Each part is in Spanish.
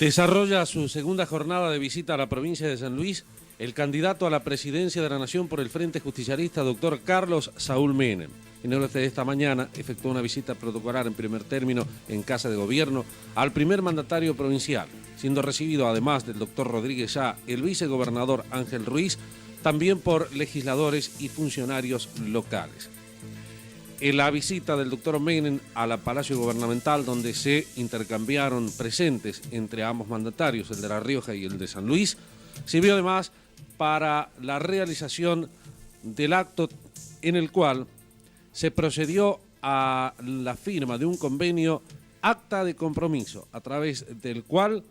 Desarrolla su segunda jornada de visita a la provincia de San Luis el candidato a la presidencia de la Nación por el Frente Justicialista, doctor Carlos Saúl Menem. En horas de esta mañana efectuó una visita protocolar en primer término en Casa de Gobierno al primer mandatario provincial, siendo recibido además del doctor Rodríguez Sá, el vicegobernador Ángel Ruiz, también por legisladores y funcionarios locales. En la visita del doctor Menem a la Palacio Gubernamental, donde se intercambiaron presentes entre ambos mandatarios, el de La Rioja y el de San Luis, sirvió además para la realización del acto en el cual se procedió a la firma de un convenio acta de compromiso, a través del cual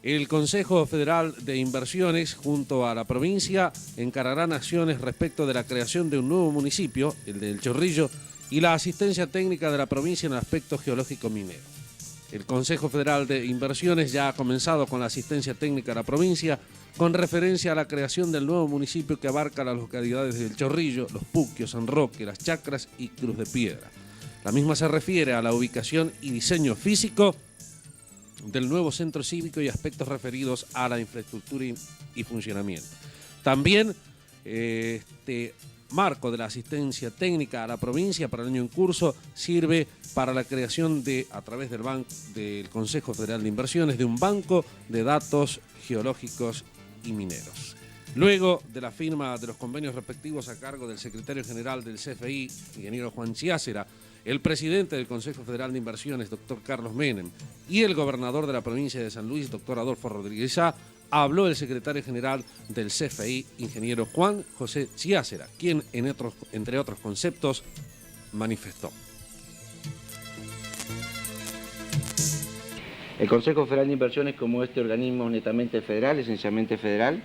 el Consejo Federal de Inversiones junto a la provincia encararán acciones respecto de la creación de un nuevo municipio, el de El Chorrillo, y la asistencia técnica de la provincia en el aspecto geológico minero. El Consejo Federal de Inversiones ya ha comenzado con la asistencia técnica a la provincia con referencia a la creación del nuevo municipio que abarca las localidades de El Chorrillo, Los Puquios, San Roque, Las Chacras y Cruz de Piedra. La misma se refiere a la ubicación y diseño físico del nuevo centro cívico y aspectos referidos a la infraestructura y funcionamiento. También este marco de la asistencia técnica a la provincia para el año en curso sirve para la creación a través del Consejo Federal de Inversiones, de un banco de datos geológicos y mineros. Luego de la firma de los convenios respectivos a cargo del secretario general del CFI, ingeniero Juan Chiácera, el presidente del Consejo Federal de Inversiones, doctor Carlos Menem, y el gobernador de la provincia de San Luis, doctor Adolfo Rodríguez Sá, habló el secretario general del CFI, ingeniero Juan José Chiácera, quien, entre otros conceptos, manifestó. El Consejo Federal de Inversiones, como este organismo netamente federal, esencialmente federal,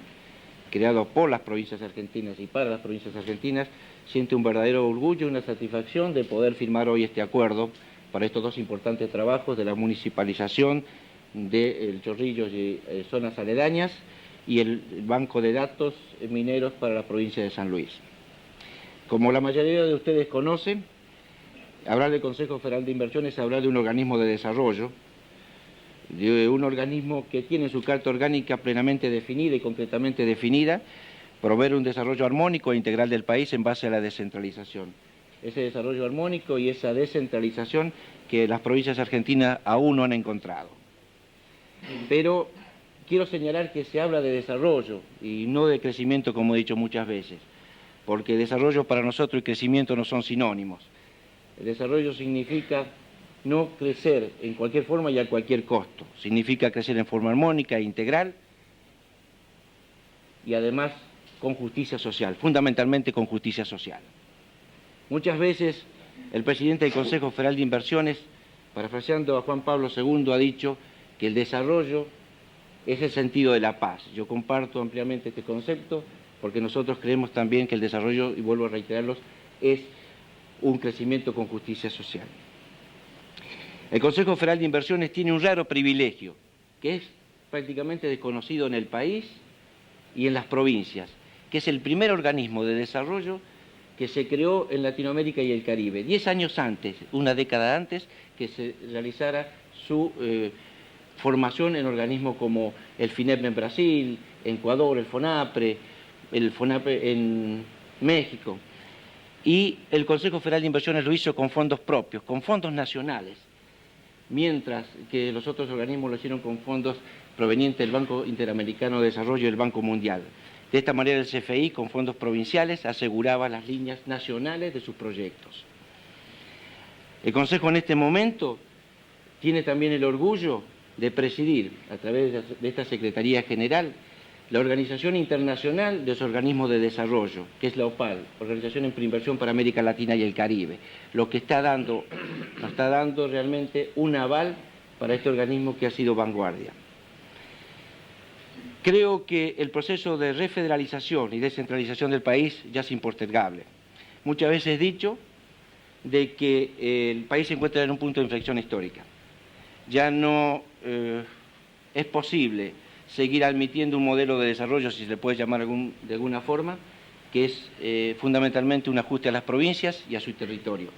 creado por las provincias argentinas y para las provincias argentinas, siente un verdadero orgullo y una satisfacción de poder firmar hoy este acuerdo para estos dos importantes trabajos de la municipalización de El Chorrillo y zonas aledañas y el banco de datos mineros para la provincia de San Luis. Como la mayoría de ustedes conocen, hablar del Consejo Federal de Inversiones es hablar de un organismo de desarrollo, de un organismo que tiene su carta orgánica plenamente definida y concretamente definida, proveer un desarrollo armónico e integral del país en base a la descentralización. Ese desarrollo armónico y esa descentralización que las provincias argentinas aún no han encontrado. Pero quiero señalar que se habla de desarrollo y no de crecimiento, como he dicho muchas veces, porque desarrollo para nosotros y crecimiento no son sinónimos. El desarrollo significa no crecer en cualquier forma y a cualquier costo. Significa crecer en forma armónica e integral y además con justicia social, fundamentalmente con justicia social. Muchas veces el presidente del Consejo Federal de Inversiones, parafraseando a Juan Pablo II, ha dicho que el desarrollo es el sentido de la paz. Yo comparto ampliamente este concepto porque nosotros creemos también que el desarrollo, y vuelvo a reiterarlos, es un crecimiento con justicia social. El Consejo Federal de Inversiones tiene un raro privilegio, que es prácticamente desconocido en el país y en las provincias, que es el primer organismo de desarrollo que se creó en Latinoamérica y el Caribe, 10 años antes, una década antes, que se realizara su formación en organismos como el FINEP en Brasil, en Ecuador, el FONAPRE en México. Y el Consejo Federal de Inversiones lo hizo con fondos propios, con fondos nacionales, mientras que los otros organismos lo hicieron con fondos provenientes del Banco Interamericano de Desarrollo y del Banco Mundial. De esta manera el CFI, con fondos provinciales, aseguraba las líneas nacionales de sus proyectos. El Consejo en este momento tiene también el orgullo de presidir, a través de esta Secretaría General, la Organización Internacional de los Organismos de Desarrollo, que es la OPAL, Organización en Preinversión para América Latina y el Caribe, lo que nos está dando realmente un aval para este organismo que ha sido vanguardia. Creo que el proceso de refederalización y descentralización del país ya es impostergable. Muchas veces he dicho de que el país se encuentra en un punto de inflexión histórica. Ya no es posible seguir admitiendo un modelo de desarrollo, si se le puede llamar de alguna forma, que es fundamentalmente un ajuste a las provincias y a su territorio.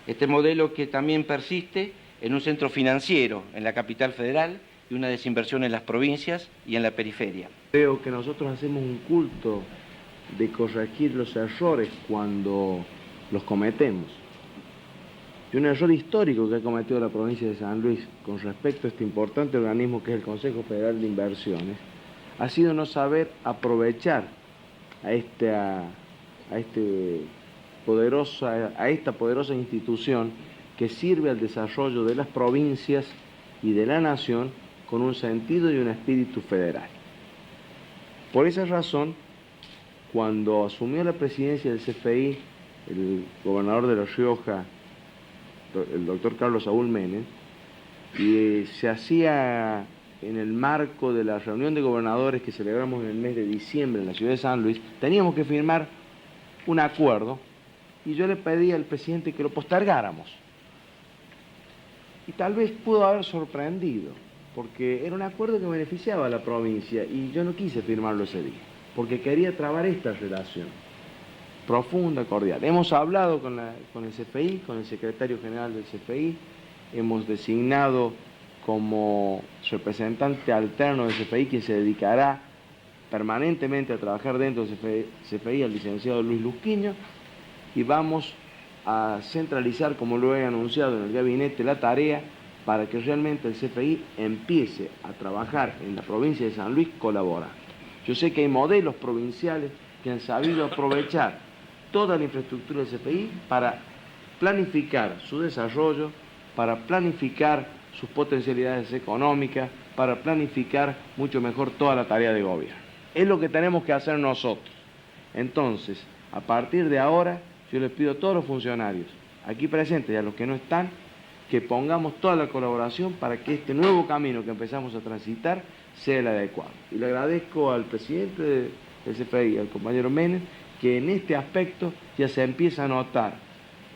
Este modelo que también persiste en un centro financiero en la capital federal y una desinversión en las provincias y en la periferia. Creo que nosotros hacemos un culto de corregir los errores cuando los cometemos. Y un error histórico que ha cometido la provincia de San Luis con respecto a este importante organismo que es el Consejo Federal de Inversiones ha sido no saber aprovechar a esta poderosa institución que sirve al desarrollo de las provincias y de la nación con un sentido y un espíritu federal. Por esa razón, cuando asumió la presidencia del CFI el gobernador de La Rioja, el doctor Carlos Saúl Menem, y se hacía en el marco de la reunión de gobernadores que celebramos en el mes de diciembre en la ciudad de San Luis, teníamos que firmar un acuerdo y yo le pedí al presidente que lo postergáramos. Y tal vez pudo haber sorprendido, porque era un acuerdo que beneficiaba a la provincia y yo no quise firmarlo ese día, porque quería trabar esta relación profunda, cordial. Hemos hablado con el CFI, con el secretario general del CFI, hemos designado como representante alterno del CFI que se dedicará permanentemente a trabajar dentro del CFI al licenciado Luis Lusquiño y vamos a centralizar, como lo he anunciado en el gabinete, la tarea para que realmente el CFI empiece a trabajar en la provincia de San Luis colaborando. Yo sé que hay modelos provinciales que han sabido aprovechar toda la infraestructura del CFI para planificar su desarrollo, para planificar sus potencialidades económicas, para planificar mucho mejor toda la tarea de gobierno. Es lo que tenemos que hacer nosotros. Entonces, a partir de ahora, yo les pido a todos los funcionarios aquí presentes y a los que no están, que pongamos toda la colaboración para que este nuevo camino que empezamos a transitar sea el adecuado. Y le agradezco al presidente del CFI, al compañero Menem, que en este aspecto ya se empieza a notar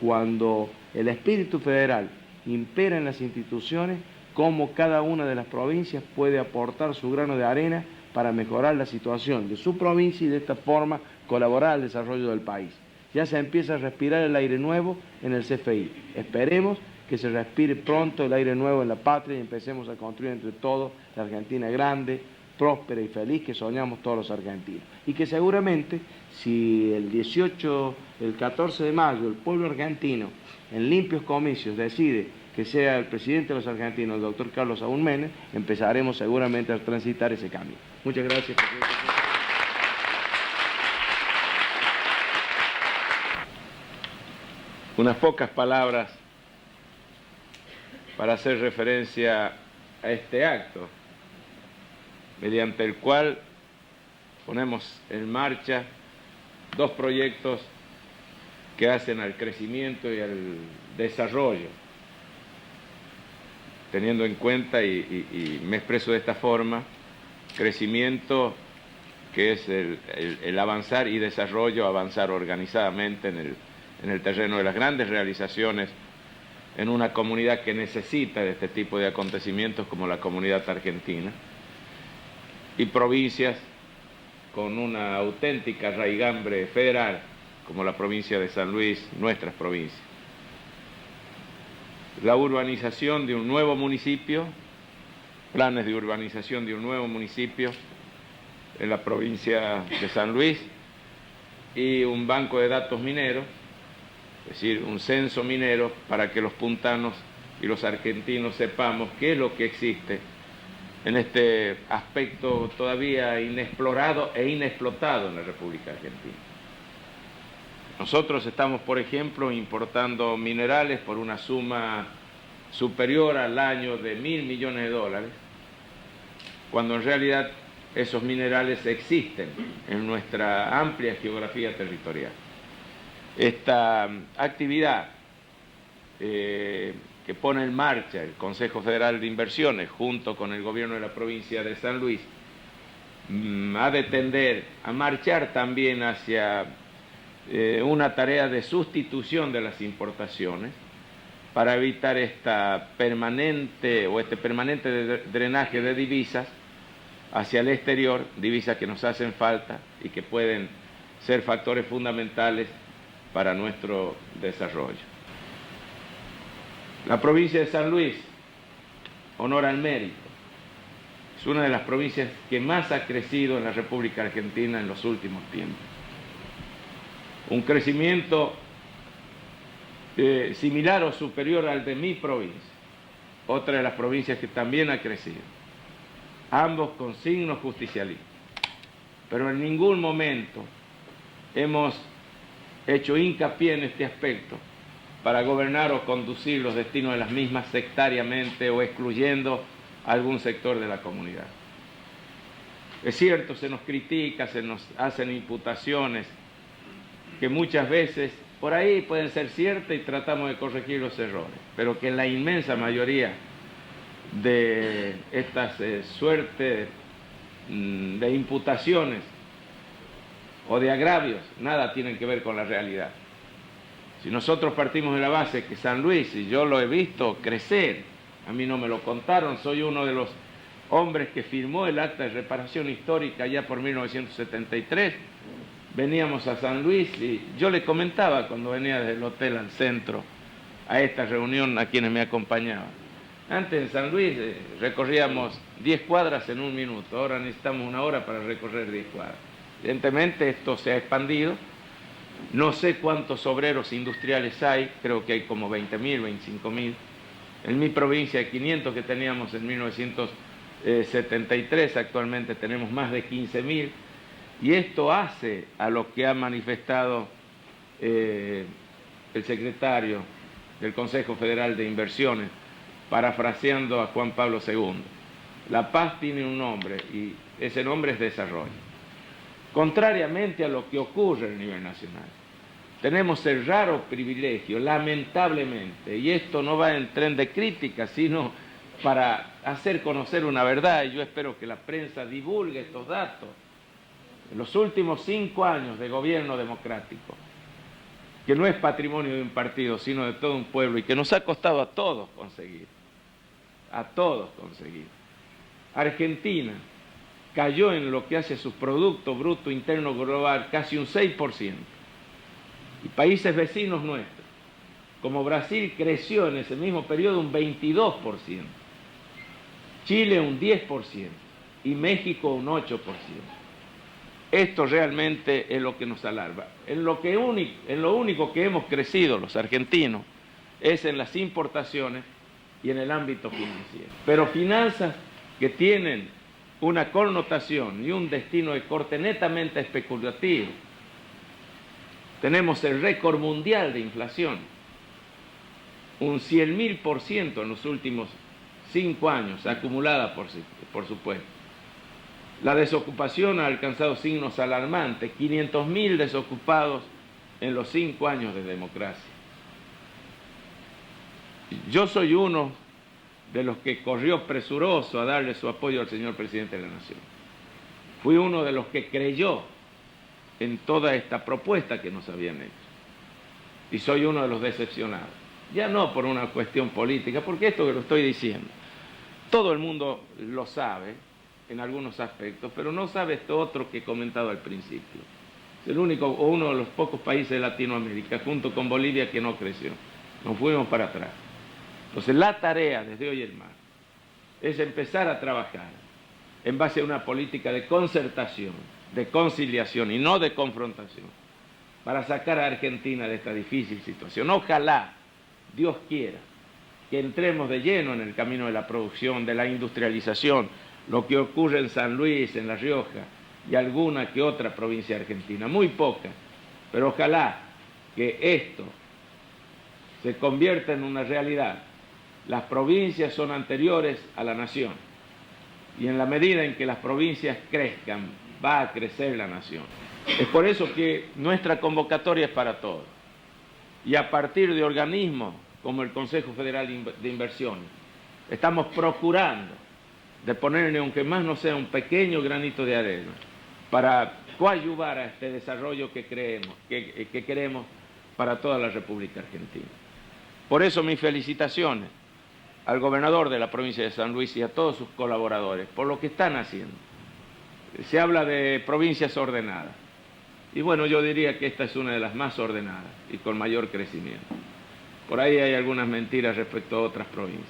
cuando el espíritu federal impera en las instituciones, cómo cada una de las provincias puede aportar su grano de arena para mejorar la situación de su provincia y de esta forma colaborar al desarrollo del país. Ya se empieza a respirar el aire nuevo en el CFI. Esperemos que se respire pronto el aire nuevo en la patria y empecemos a construir entre todos la Argentina grande, próspera y feliz que soñamos todos los argentinos. Y que seguramente, si el 14 de mayo, el pueblo argentino, en limpios comicios, decide que sea el presidente de los argentinos, el doctor Carlos Saúl Menem, empezaremos seguramente a transitar ese camino. Muchas gracias, presidente. Unas pocas palabras para hacer referencia a este acto, mediante el cual ponemos en marcha dos proyectos que hacen al crecimiento y al desarrollo, teniendo en cuenta, y me expreso de esta forma, crecimiento que es el avanzar y desarrollo, avanzar organizadamente en el terreno de las grandes realizaciones en una comunidad que necesita de este tipo de acontecimientos como la comunidad argentina, y provincias con una auténtica raigambre federal como la provincia de San Luis, nuestras provincias. La urbanización de un nuevo municipio, planes de urbanización de un nuevo municipio en la provincia de San Luis y un banco de datos mineros, es decir, un censo minero para que los puntanos y los argentinos sepamos qué es lo que existe en este aspecto todavía inexplorado e inexplotado en la República Argentina. Nosotros estamos, por ejemplo, importando minerales por una suma superior al año de $1.000 millones, cuando en realidad esos minerales existen en nuestra amplia geografía territorial. Esta actividad que pone en marcha el Consejo Federal de Inversiones junto con el gobierno de la provincia de San Luis ha de tender a marchar también hacia una tarea de sustitución de las importaciones para evitar este permanente drenaje de divisas hacia el exterior, divisas que nos hacen falta y que pueden ser factores fundamentales para nuestro desarrollo. La provincia de San Luis honora el mérito Es una de las provincias que más ha crecido en la República Argentina en los últimos tiempos. Un crecimiento similar o superior al de mi provincia, otra de las provincias que también ha crecido, ambos con signos justicialistas. Pero en ningún momento hemos hecho hincapié en este aspecto para gobernar o conducir los destinos de las mismas sectariamente o excluyendo a algún sector de la comunidad. Es cierto, se nos critica, se nos hacen imputaciones que muchas veces por ahí pueden ser ciertas y tratamos de corregir los errores, pero que en la inmensa mayoría de estas suertes de imputaciones o de agravios nada tienen que ver con la realidad. Si nosotros partimos de la base que San Luis, y yo lo he visto crecer, a mí no me lo contaron, soy uno de los hombres que firmó el acta de reparación histórica ya por 1973, veníamos a San Luis y yo le comentaba cuando venía desde el hotel al centro a esta reunión a quienes me acompañaban. Antes en San Luis recorríamos 10 cuadras en un minuto, ahora necesitamos una hora para recorrer 10 cuadras. Evidentemente esto se ha expandido, no sé cuántos obreros industriales hay, creo que hay como 20.000, 25.000. En mi provincia de 500 que teníamos en 1973, actualmente tenemos más de 15.000. Y esto hace a lo que ha manifestado el secretario del Consejo Federal de Inversiones, parafraseando a Juan Pablo II. La paz tiene un nombre y ese nombre es desarrollo. Contrariamente a lo que ocurre a nivel nacional, tenemos el raro privilegio, lamentablemente, y esto no va en tren de crítica, sino para hacer conocer una verdad, y yo espero que la prensa divulgue estos datos. En los últimos 5 años de gobierno democrático, que no es patrimonio de un partido, sino de todo un pueblo, y que nos ha costado a todos conseguir, Argentina cayó en lo que hace a su Producto Bruto Interno Global casi un 6%, y países vecinos nuestros, como Brasil, creció en ese mismo periodo un 22%, Chile un 10% y México un 8%. Esto realmente es lo que nos alarma. En lo único que hemos crecido los argentinos es en las importaciones y en el ámbito financiero. Pero finanzas que tienen una connotación y un destino de corte netamente especulativo. Tenemos el récord mundial de inflación, un 100.000% en los últimos 5 años, acumulada por supuesto. La desocupación ha alcanzado signos alarmantes, 500.000 desocupados en los 5 años de democracia. Yo soy uno de los que corrió presuroso a darle su apoyo al señor presidente de la Nación. Fui uno de los que creyó en toda esta propuesta que nos habían hecho. Y soy uno de los decepcionados. Ya no por una cuestión política, porque esto que lo estoy diciendo, todo el mundo lo sabe en algunos aspectos, pero no sabe esto otro que he comentado al principio. Es el único o uno de los pocos países de Latinoamérica, junto con Bolivia, que no creció. Nos fuimos para atrás. Entonces la tarea desde hoy en más es empezar a trabajar en base a una política de concertación, de conciliación y no de confrontación, para sacar a Argentina de esta difícil situación. Ojalá, Dios quiera, que entremos de lleno en el camino de la producción, de la industrialización, lo que ocurre en San Luis, en La Rioja y alguna que otra provincia argentina, muy poca, pero ojalá que esto se convierta en una realidad. Las provincias son anteriores a la nación y en la medida en que las provincias crezcan, va a crecer la nación. Es por eso que nuestra convocatoria es para todos. Y a partir de organismos como el Consejo Federal de Inversiones, estamos procurando de ponerle, aunque más no sea un pequeño granito de arena, para coadyuvar a este desarrollo que queremos para toda la República Argentina. Por eso mis felicitaciones al gobernador de la provincia de San Luis y a todos sus colaboradores por lo que están haciendo. Se habla de provincias ordenadas. Y bueno, yo diría que esta es una de las más ordenadas y con mayor crecimiento. Por ahí hay algunas mentiras respecto a otras provincias.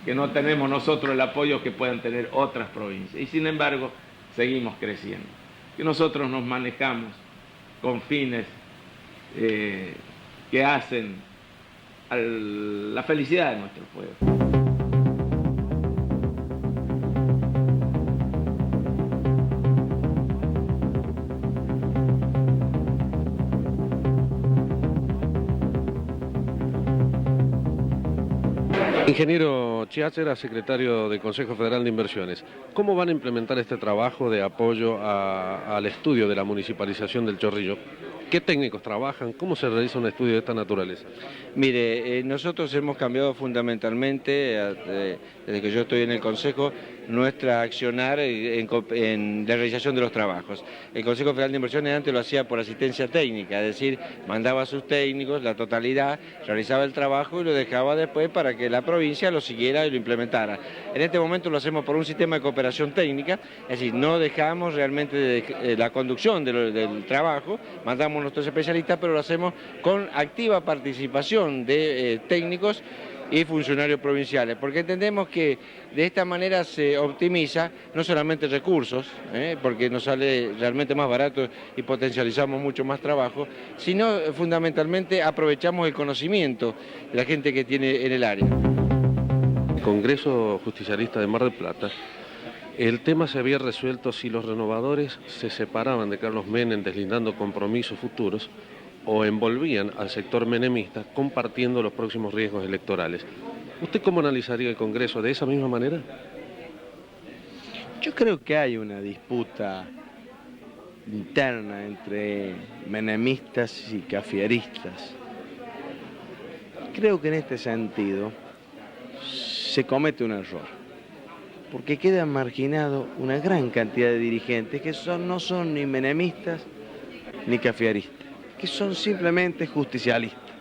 que no tenemos nosotros el apoyo que puedan tener otras provincias. Y sin embargo, seguimos creciendo. Que nosotros nos manejamos con fines que hacen a la felicidad de nuestro pueblo. Ingeniero Chiachera, secretario del Consejo Federal de Inversiones, ¿cómo van a implementar este trabajo de apoyo al estudio de la municipalización del Chorrillo? ¿Qué técnicos trabajan? ¿Cómo se realiza un estudio de esta naturaleza? Mire, nosotros hemos cambiado fundamentalmente, desde que yo estoy en el Consejo, nuestra accionar en la realización de los trabajos. El Consejo Federal de Inversiones antes lo hacía por asistencia técnica, es decir, mandaba a sus técnicos, la totalidad, realizaba el trabajo y lo dejaba después para que la provincia lo siguiera y lo implementara. En este momento lo hacemos por un sistema de cooperación técnica, es decir, no dejamos realmente la conducción del trabajo, mandamos nuestros especialistas, pero lo hacemos con activa participación de técnicos y funcionarios provinciales, porque entendemos que de esta manera se optimiza no solamente recursos, porque nos sale realmente más barato y potencializamos mucho más trabajo, sino fundamentalmente aprovechamos el conocimiento de la gente que tiene en el área. El Congreso Justicialista de Mar del Plata, el tema se había resuelto si los renovadores se separaban de Carlos Menem deslindando compromisos futuros o envolvían al sector menemista compartiendo los próximos riesgos electorales. ¿Usted cómo analizaría el Congreso? ¿De esa misma manera? Yo creo que hay una disputa interna entre menemistas y cafiaristas. Creo que en este sentido se comete un error, porque queda marginado una gran cantidad de dirigentes que no son ni menemistas ni cafiaristas, que son simplemente justicialistas.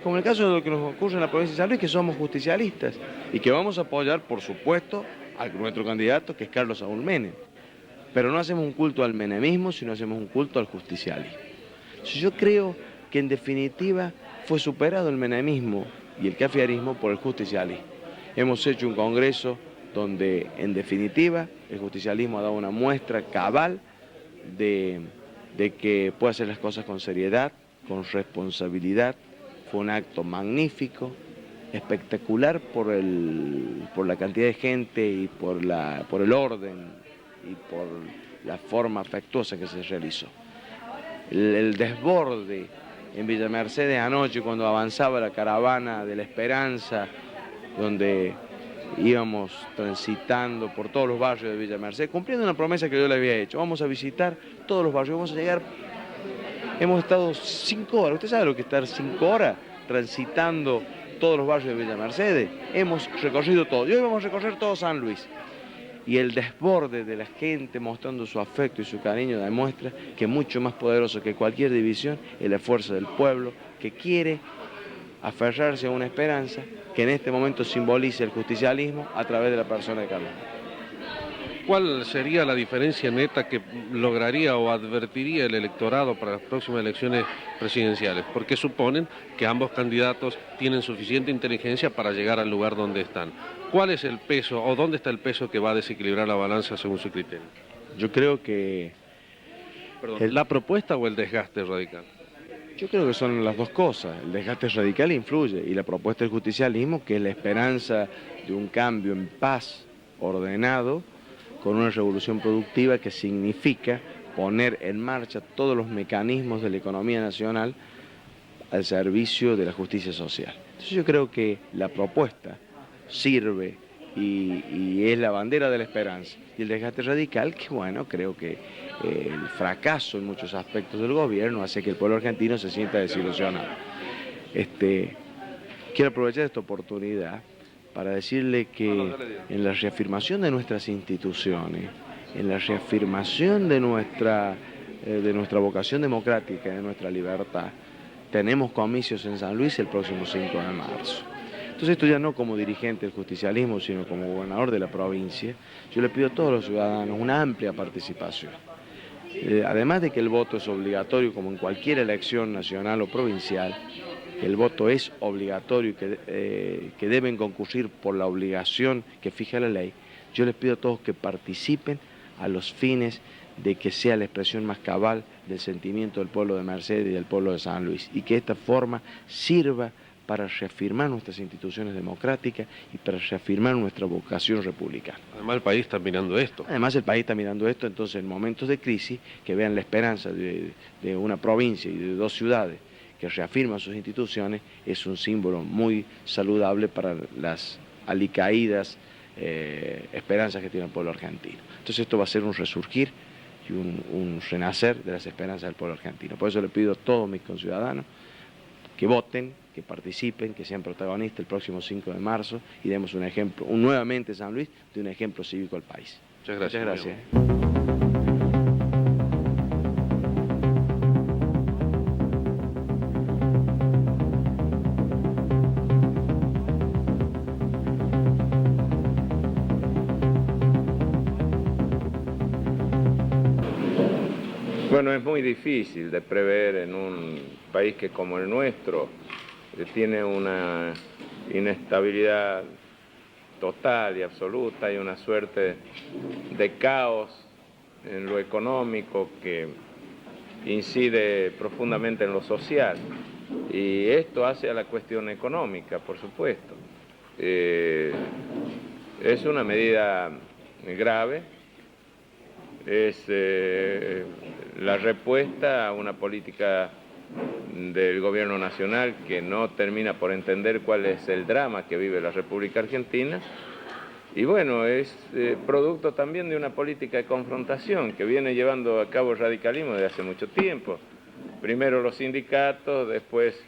Como en el caso de lo que nos ocurre en la provincia de San Luis, que somos justicialistas y que vamos a apoyar, por supuesto, a nuestro candidato, que es Carlos Saúl Menem. Pero no hacemos un culto al menemismo, sino hacemos un culto al justicialismo. Entonces, yo creo que en definitiva fue superado el menemismo y el cafiarismo por el justicialismo. Hemos hecho un congreso donde, en definitiva, el justicialismo ha dado una muestra cabal de que puede hacer las cosas con seriedad, con responsabilidad. Fue un acto magnífico, espectacular por la cantidad de gente y por el orden y por la forma afectuosa que se realizó. El desborde en Villa Mercedes anoche, cuando avanzaba la caravana de la Esperanza, donde íbamos transitando por todos los barrios de Villa Mercedes, cumpliendo una promesa que yo le había hecho. Vamos a visitar todos los barrios, vamos a llegar. Hemos estado 5 horas, usted sabe lo que es estar 5 horas transitando todos los barrios de Villa Mercedes. Hemos recorrido todo, y hoy vamos a recorrer todo San Luis. Y el desborde de la gente mostrando su afecto y su cariño demuestra que mucho más poderoso que cualquier división es la fuerza del pueblo que quiere aferrarse a una esperanza que en este momento simboliza el justicialismo a través de la persona de Carlos. ¿Cuál sería la diferencia neta que lograría o advertiría el electorado para las próximas elecciones presidenciales? Porque suponen que ambos candidatos tienen suficiente inteligencia para llegar al lugar donde están. ¿Cuál es el peso o dónde está el peso que va a desequilibrar la balanza según su criterio? Yo creo que... ¿La propuesta o el desgaste radical? Yo creo que son las dos cosas. El desgaste radical influye y la propuesta del justicialismo, que es la esperanza de un cambio en paz, ordenado, con una revolución productiva que significa poner en marcha todos los mecanismos de la economía nacional al servicio de la justicia social. Entonces yo creo que la propuesta sirve y es la bandera de la esperanza. Y el desgaste radical, que bueno, creo que el fracaso en muchos aspectos del gobierno hace que el pueblo argentino se sienta desilusionado. Quiero aprovechar esta oportunidad para decirle que en la reafirmación de nuestras instituciones, en la reafirmación de nuestra vocación democrática, de nuestra libertad, tenemos comicios en San Luis el próximo 5 de marzo. Entonces esto ya no como dirigente del justicialismo, sino como gobernador de la provincia, yo le pido a todos los ciudadanos una amplia participación. Además de que el voto es obligatorio como en cualquier elección nacional o provincial, que el voto es obligatorio y que deben concurrir por la obligación que fija la ley, yo les pido a todos que participen a los fines de que sea la expresión más cabal del sentimiento del pueblo de Mercedes y del pueblo de San Luis, y que esta forma sirva para reafirmar nuestras instituciones democráticas y para reafirmar nuestra vocación republicana. Además el país está mirando esto. Además el país está mirando esto, entonces en momentos de crisis, que vean la esperanza de una provincia y de 2 ciudades que reafirman sus instituciones, es un símbolo muy saludable para las alicaídas esperanzas que tiene el pueblo argentino. Entonces esto va a ser un resurgir y un renacer de las esperanzas del pueblo argentino. Por eso le pido a todos mis conciudadanos que voten, que participen, que sean protagonistas el próximo 5 de marzo y demos un ejemplo, nuevamente San Luis, de un ejemplo cívico al país. Muchas gracias. Muchas gracias. Bueno, es muy difícil de prever en un país que como el nuestro tiene una inestabilidad total y absoluta y una suerte de caos en lo económico que incide profundamente en lo social. Y esto hace a la cuestión económica, por supuesto. Es una medida grave, es la respuesta a una política del gobierno nacional que no termina por entender cuál es el drama que vive la República Argentina. Y bueno, es producto también de una política de confrontación que viene llevando a cabo el radicalismo desde hace mucho tiempo. Primero los sindicatos, después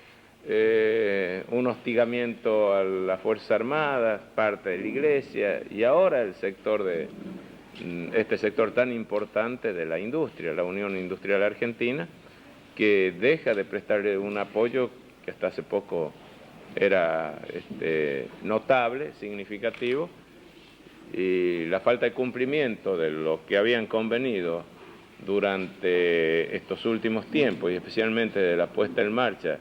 un hostigamiento a las Fuerzas Armadas, parte de la Iglesia y ahora el sector este sector tan importante de la industria, la Unión Industrial Argentina, que deja de prestarle un apoyo que hasta hace poco era notable, significativo, y la falta de cumplimiento de lo que habían convenido durante estos últimos tiempos, y especialmente de la puesta en marcha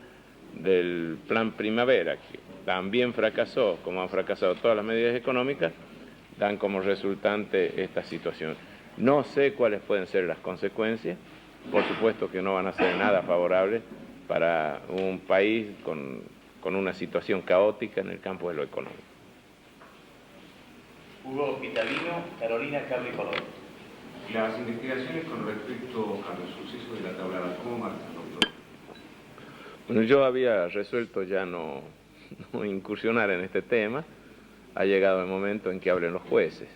del Plan Primavera, que también fracasó, como han fracasado todas las medidas económicas, dan como resultante esta situación. No sé cuáles pueden ser las consecuencias, por supuesto que no van a ser nada favorables para un país con una situación caótica en el campo de lo económico. Hugo Hospitalino, Carolina Carly Colón. Las investigaciones con respecto a los sucesos de la tablada, ¿cómo marcan, doctor? Bueno, yo había resuelto ya no incursionar en este tema. Ha llegado el momento en que hablen los jueces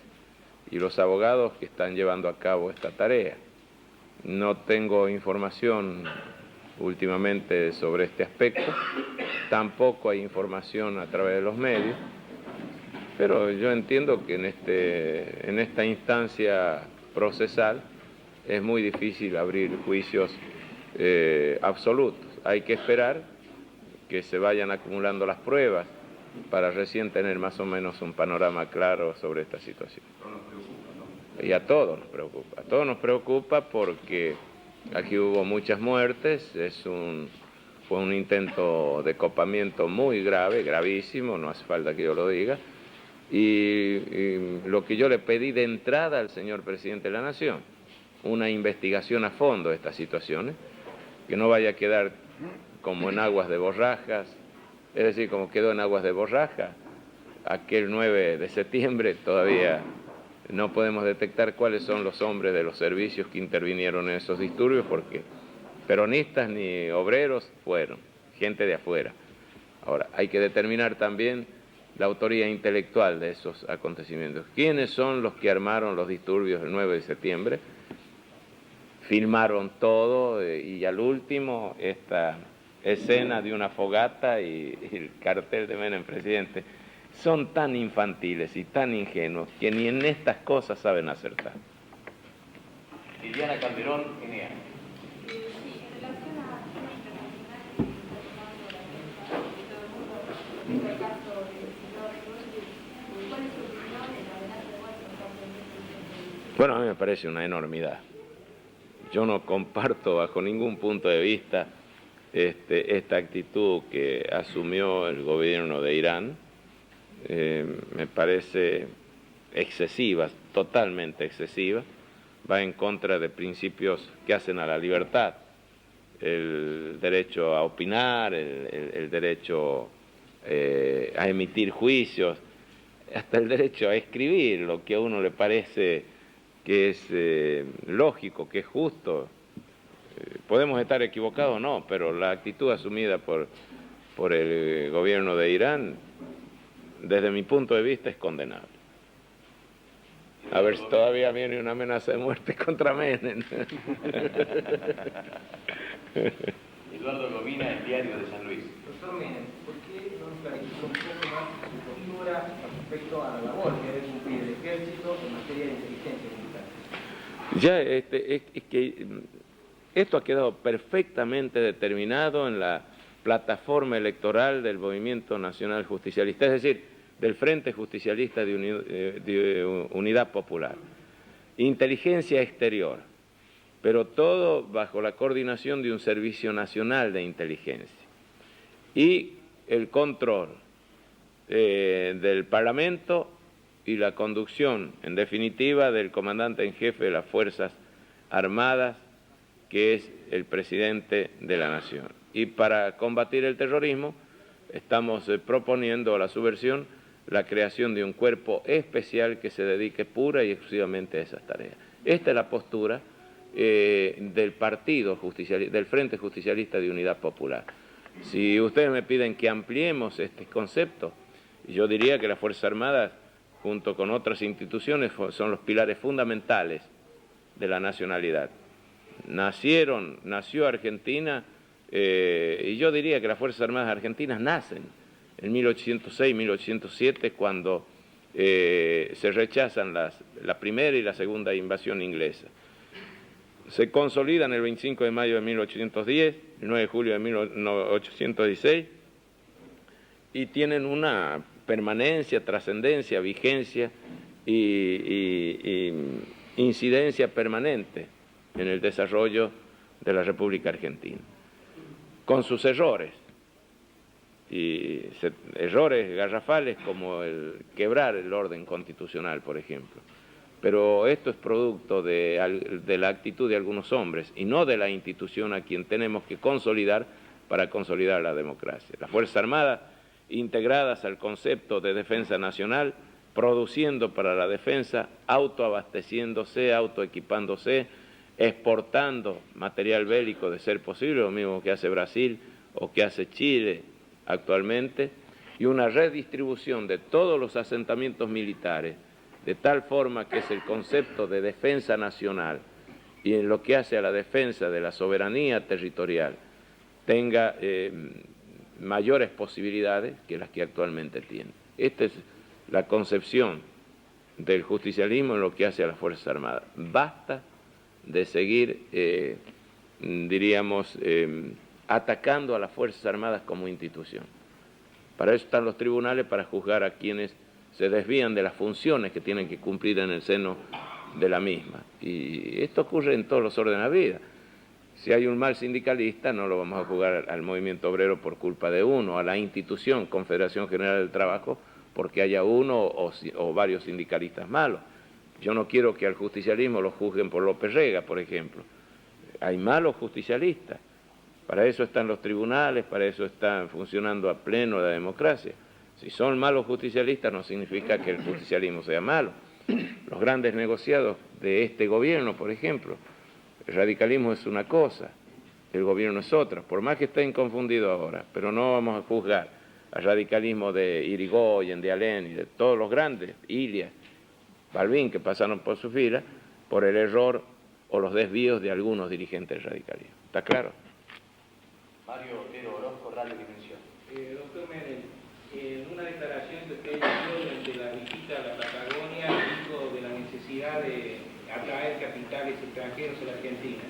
y los abogados que están llevando a cabo esta tarea. No tengo información últimamente sobre este aspecto, tampoco hay información a través de los medios, pero yo entiendo que en esta instancia procesal es muy difícil abrir juicios absolutos. Hay que esperar que se vayan acumulando las pruebas para recién tener más o menos un panorama claro sobre esta situación. Pero nos preocupa, ¿no? Y a todos nos preocupa porque aquí hubo muchas muertes, fue un intento de copamiento muy grave, gravísimo, no hace falta que yo lo diga, y lo que yo le pedí de entrada al señor presidente de la Nación, una investigación a fondo de estas situaciones, que no vaya a quedar como en aguas de borrajas. Es decir, como quedó en aguas de borraja, aquel 9 de septiembre todavía no podemos detectar cuáles son los hombres de los servicios que intervinieron en esos disturbios, porque peronistas ni obreros fueron, gente de afuera. Ahora, hay que determinar también la autoría intelectual de esos acontecimientos. ¿Quiénes son los que armaron los disturbios del 9 de septiembre? Filmaron todo y al último esta escena de una fogata y el cartel de Menem presidente, son tan infantiles y tan ingenuos que ni en estas cosas saben acertar. Liliana Calderón, NA. Bueno, a mí me parece una enormidad. Yo no comparto bajo ningún punto de vista esta actitud que asumió el gobierno de Irán me parece excesiva, totalmente excesiva, va en contra de principios que hacen a la libertad, el derecho a opinar, el derecho a emitir juicios, hasta el derecho a escribir lo que a uno le parece que es lógico, que es justo. Podemos estar equivocados o no, pero la actitud asumida por el gobierno de Irán, desde mi punto de vista, es condenable. A ver si todavía viene una amenaza de muerte contra Menem. Eduardo Gomina, El Diario de San Luis. Doctor Menem, ¿por qué no clarifica un poco más su postura respecto a la labor que debe cumplir el ejército en materia de inteligencia militar? Ya, es que esto ha quedado perfectamente determinado en la plataforma electoral del Movimiento Nacional Justicialista, es decir, del Frente Justicialista de Unidad Popular. Inteligencia exterior, pero todo bajo la coordinación de un Servicio Nacional de Inteligencia. Y el control del Parlamento y la conducción, en definitiva, del comandante en jefe de las Fuerzas Armadas, que es el presidente de la Nación. Y para combatir el terrorismo, estamos proponiendo a la subversión la creación de un cuerpo especial que se dedique pura y exclusivamente a esas tareas. Esta es la postura del partido justicialista, del Frente Justicialista de Unidad Popular. Si ustedes me piden que ampliemos este concepto, yo diría que las Fuerzas Armadas, junto con otras instituciones, son los pilares fundamentales de la nacionalidad. Nació Argentina, y yo diría que las Fuerzas Armadas argentinas nacen en 1806, 1807, cuando se rechazan la primera y la segunda invasión inglesa. Se consolidan el 25 de mayo de 1810, el 9 de julio de 1816, y tienen una permanencia, trascendencia, vigencia y incidencia permanente en el desarrollo de la República Argentina, con sus errores, y errores garrafales como el quebrar el orden constitucional, por ejemplo. Pero esto es producto de la actitud de algunos hombres y no de la institución a quien tenemos que consolidar para consolidar la democracia. Las Fuerzas Armadas, integradas al concepto de defensa nacional, produciendo para la defensa, autoabasteciéndose, autoequipándose, exportando material bélico de ser posible, lo mismo que hace Brasil o que hace Chile actualmente, y una redistribución de todos los asentamientos militares, de tal forma que es el concepto de defensa nacional y en lo que hace a la defensa de la soberanía territorial tenga mayores posibilidades que las que actualmente tiene. Esta es la concepción del justicialismo en lo que hace a las Fuerzas Armadas. Basta de seguir, atacando a las Fuerzas Armadas como institución. Para eso están los tribunales, para juzgar a quienes se desvían de las funciones que tienen que cumplir en el seno de la misma. Y esto ocurre en todos los órdenes de la vida. Si hay un mal sindicalista, no lo vamos a juzgar al movimiento obrero por culpa de uno, a la institución Confederación General del Trabajo, porque haya uno o varios sindicalistas malos. Yo no quiero que al justicialismo lo juzguen por López Rega, por ejemplo. Hay malos justicialistas. Para eso están los tribunales, para eso está funcionando a pleno la democracia. Si son malos justicialistas no significa que el justicialismo sea malo. Los grandes negociados de este gobierno, por ejemplo, el radicalismo es una cosa, el gobierno es otra, por más que estén confundidos ahora, pero no vamos a juzgar al radicalismo de Irigoyen, de Alén y de todos los grandes, Ilias, Balbín, que pasaron por su fila, por el error o los desvíos de algunos dirigentes del radicalismo. ¿Está claro? Mario Otero Orozco, Radio Dimensión. Doctor Menem, en una declaración que usted dio durante la visita a la Patagonia, dijo de la necesidad de atraer capitales extranjeros a la Argentina.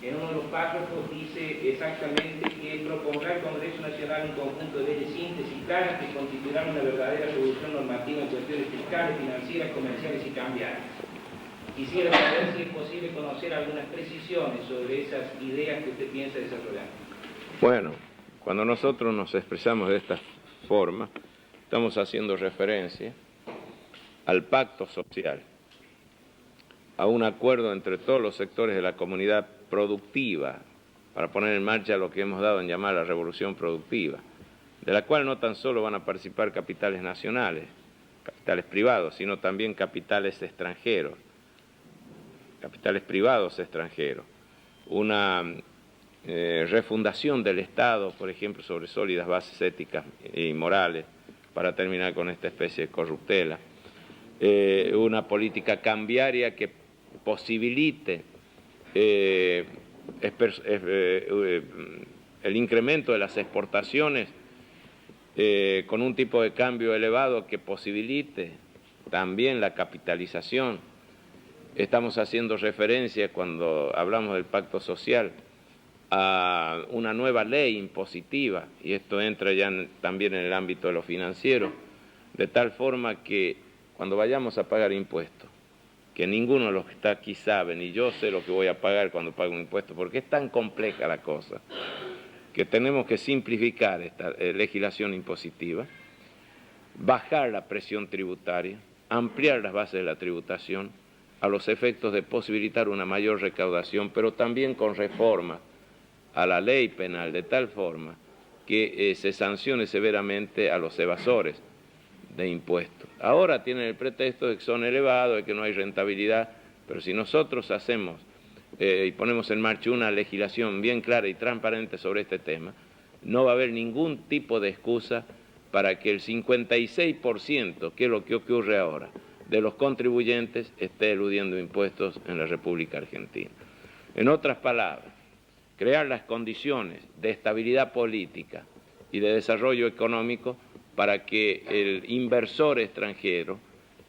En uno de los párrafos dice exactamente que propondrá al Congreso Nacional un conjunto de leyes síntesis claras que constituirán una verdadera solución normativa en cuestiones fiscales, financieras, comerciales y cambiarias. Quisiera saber si es posible conocer algunas precisiones sobre esas ideas que usted piensa desarrollar. Bueno, cuando nosotros nos expresamos de esta forma, estamos haciendo referencia al pacto social, a un acuerdo entre todos los sectores de la comunidad productiva para poner en marcha lo que hemos dado en llamar la revolución productiva, de la cual no tan solo van a participar capitales nacionales, capitales privados, sino también capitales extranjeros, capitales privados extranjeros, una refundación del Estado, por ejemplo, sobre sólidas bases éticas y morales, para terminar con esta especie de corruptela, una política cambiaria que posibilite el incremento de las exportaciones con un tipo de cambio elevado que posibilite también la capitalización. Estamos haciendo referencia, cuando hablamos del pacto social, a una nueva ley impositiva, y esto entra ya también en el ámbito de lo financiero, de tal forma que cuando vayamos a pagar impuestos, que ninguno de los que está aquí sabe, ni yo sé lo que voy a pagar cuando pago un impuesto, porque es tan compleja la cosa, que tenemos que simplificar esta legislación impositiva, bajar la presión tributaria, ampliar las bases de la tributación, a los efectos de posibilitar una mayor recaudación, pero también con reforma a la ley penal, de tal forma que se sancione severamente a los evasores de impuestos. Ahora tienen el pretexto de que son elevados, de que no hay rentabilidad, pero si nosotros hacemos y ponemos en marcha una legislación bien clara y transparente sobre este tema, no va a haber ningún tipo de excusa para que el 56%, que es lo que ocurre ahora, de los contribuyentes esté eludiendo impuestos en la República Argentina. En otras palabras, crear las condiciones de estabilidad política y de desarrollo económico para que el inversor extranjero,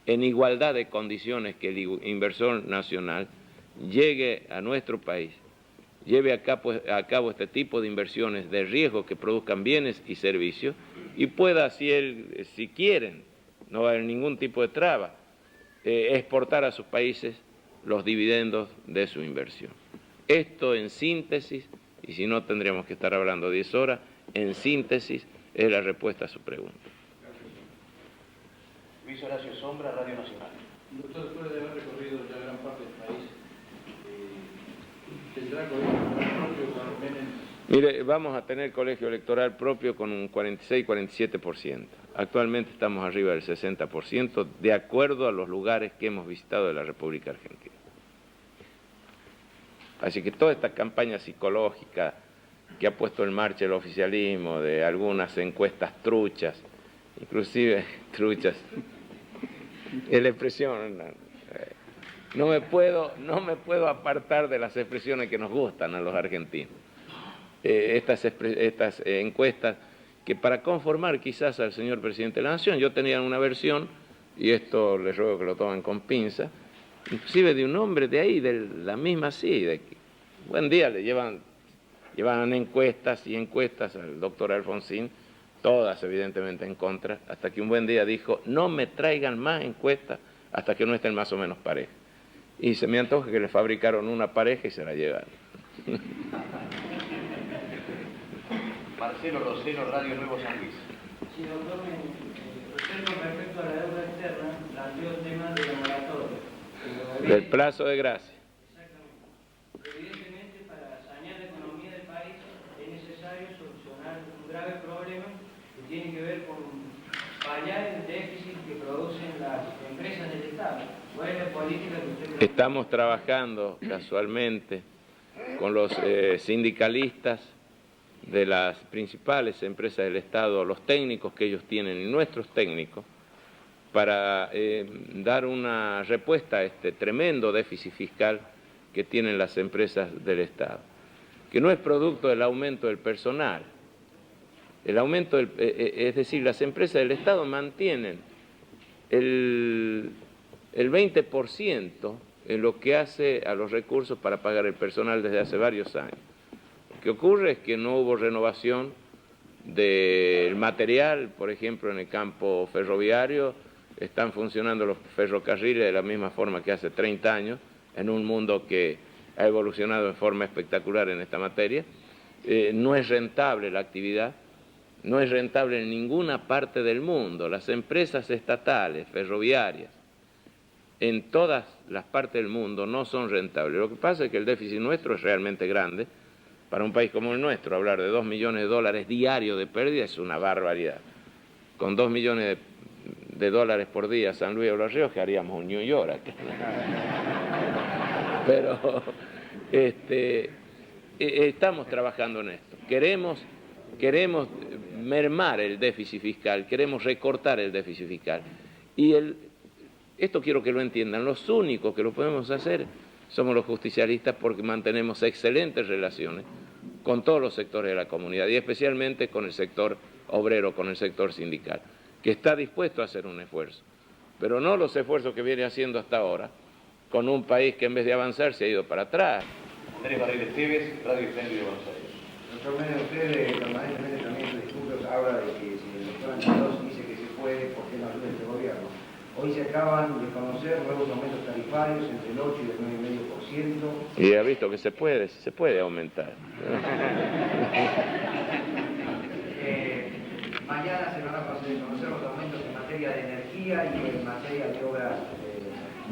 en igualdad de condiciones que el inversor nacional, llegue a nuestro país, lleve a cabo este tipo de inversiones de riesgo que produzcan bienes y servicios y pueda, si quieren, no va a haber ningún tipo de traba, exportar a sus países los dividendos de su inversión. Esto en síntesis, y si no tendríamos que estar hablando 10 horas, en síntesis es la respuesta a su pregunta. Luis Horacio Sombra, Radio Nacional. Doctor, después de haber recorrido ya gran parte del país, ¿tendrá colegio propio con Menem? Mire, vamos a tener colegio electoral propio con un 46-47%. Actualmente estamos arriba del 60%, de acuerdo a los lugares que hemos visitado de la República Argentina. Así que toda esta campaña psicológica que ha puesto en marcha el oficialismo, de algunas encuestas truchas, inclusive truchas, es la expresión, no me puedo apartar de las expresiones que nos gustan a los argentinos. Estas encuestas que para conformar quizás al señor presidente de la Nación, yo tenía una versión, y esto les ruego que lo tomen con pinza, inclusive de un hombre de ahí, de la misma sí, de que buen día le llevan encuestas y encuestas al doctor Alfonsín, todas evidentemente en contra, hasta que un buen día dijo, no me traigan más encuestas hasta que no estén más o menos parejas. Y se me antoja que le fabricaron una pareja y se la llevaron. Marcelo Rosero, Radio Nuevo San Luis. Sí, doctor, usted con respecto a la deuda externa planteó el tema de la moratoria. Del plazo de gracia. Exactamente. Evidentemente, para sanear la economía del país es necesario solucionar un grave problema que tiene que ver con paliar el déficit que producen las empresas del Estado. ¿Cuál es la política que usted propone? Estamos trabajando casualmente con los sindicalistas de las principales empresas del Estado, los técnicos que ellos tienen y nuestros técnicos, para dar una respuesta a este tremendo déficit fiscal que tienen las empresas del Estado, que no es producto del aumento del personal. El aumento, es decir, las empresas del Estado mantienen el 20% en lo que hace a los recursos para pagar el personal desde hace varios años. Lo que ocurre es que no hubo renovación del material, por ejemplo, en el campo ferroviario, están funcionando los ferrocarriles de la misma forma que hace 30 años, en un mundo que ha evolucionado en forma espectacular en esta materia, no es rentable la actividad, no es rentable en ninguna parte del mundo. Las empresas estatales, ferroviarias, en todas las partes del mundo no son rentables. Lo que pasa es que el déficit nuestro es realmente grande. Para un país como el nuestro, hablar de $2 millones diarios de pérdida es una barbaridad. Con 2 millones de dólares por día, San Luis o La Rioja, haríamos un New York acá. Pero estamos trabajando en esto. Queremos mermar el déficit fiscal, queremos recortar el déficit fiscal. Y esto quiero que lo entiendan, los únicos que lo podemos hacer somos los justicialistas, porque mantenemos excelentes relaciones con todos los sectores de la comunidad y especialmente con el sector obrero, con el sector sindical, que está dispuesto a hacer un esfuerzo, pero no los esfuerzos que viene haciendo hasta ahora, con un país que en vez de avanzar se ha ido para atrás. Andrés Barril Esteves, Radio Incendio de Buenos Aires. Doctor Menem, usted permanentemente también en sus discursos habla de que si el doctor Angelos dice que se puede, ¿por qué no ayuda este gobierno? Hoy se acaban de conocer nuevos aumentos tarifarios entre el 8 y el 9,5%. Y ha visto que se puede aumentar. Mañana se van a conocer los aumentos en materia de energía y en materia de obras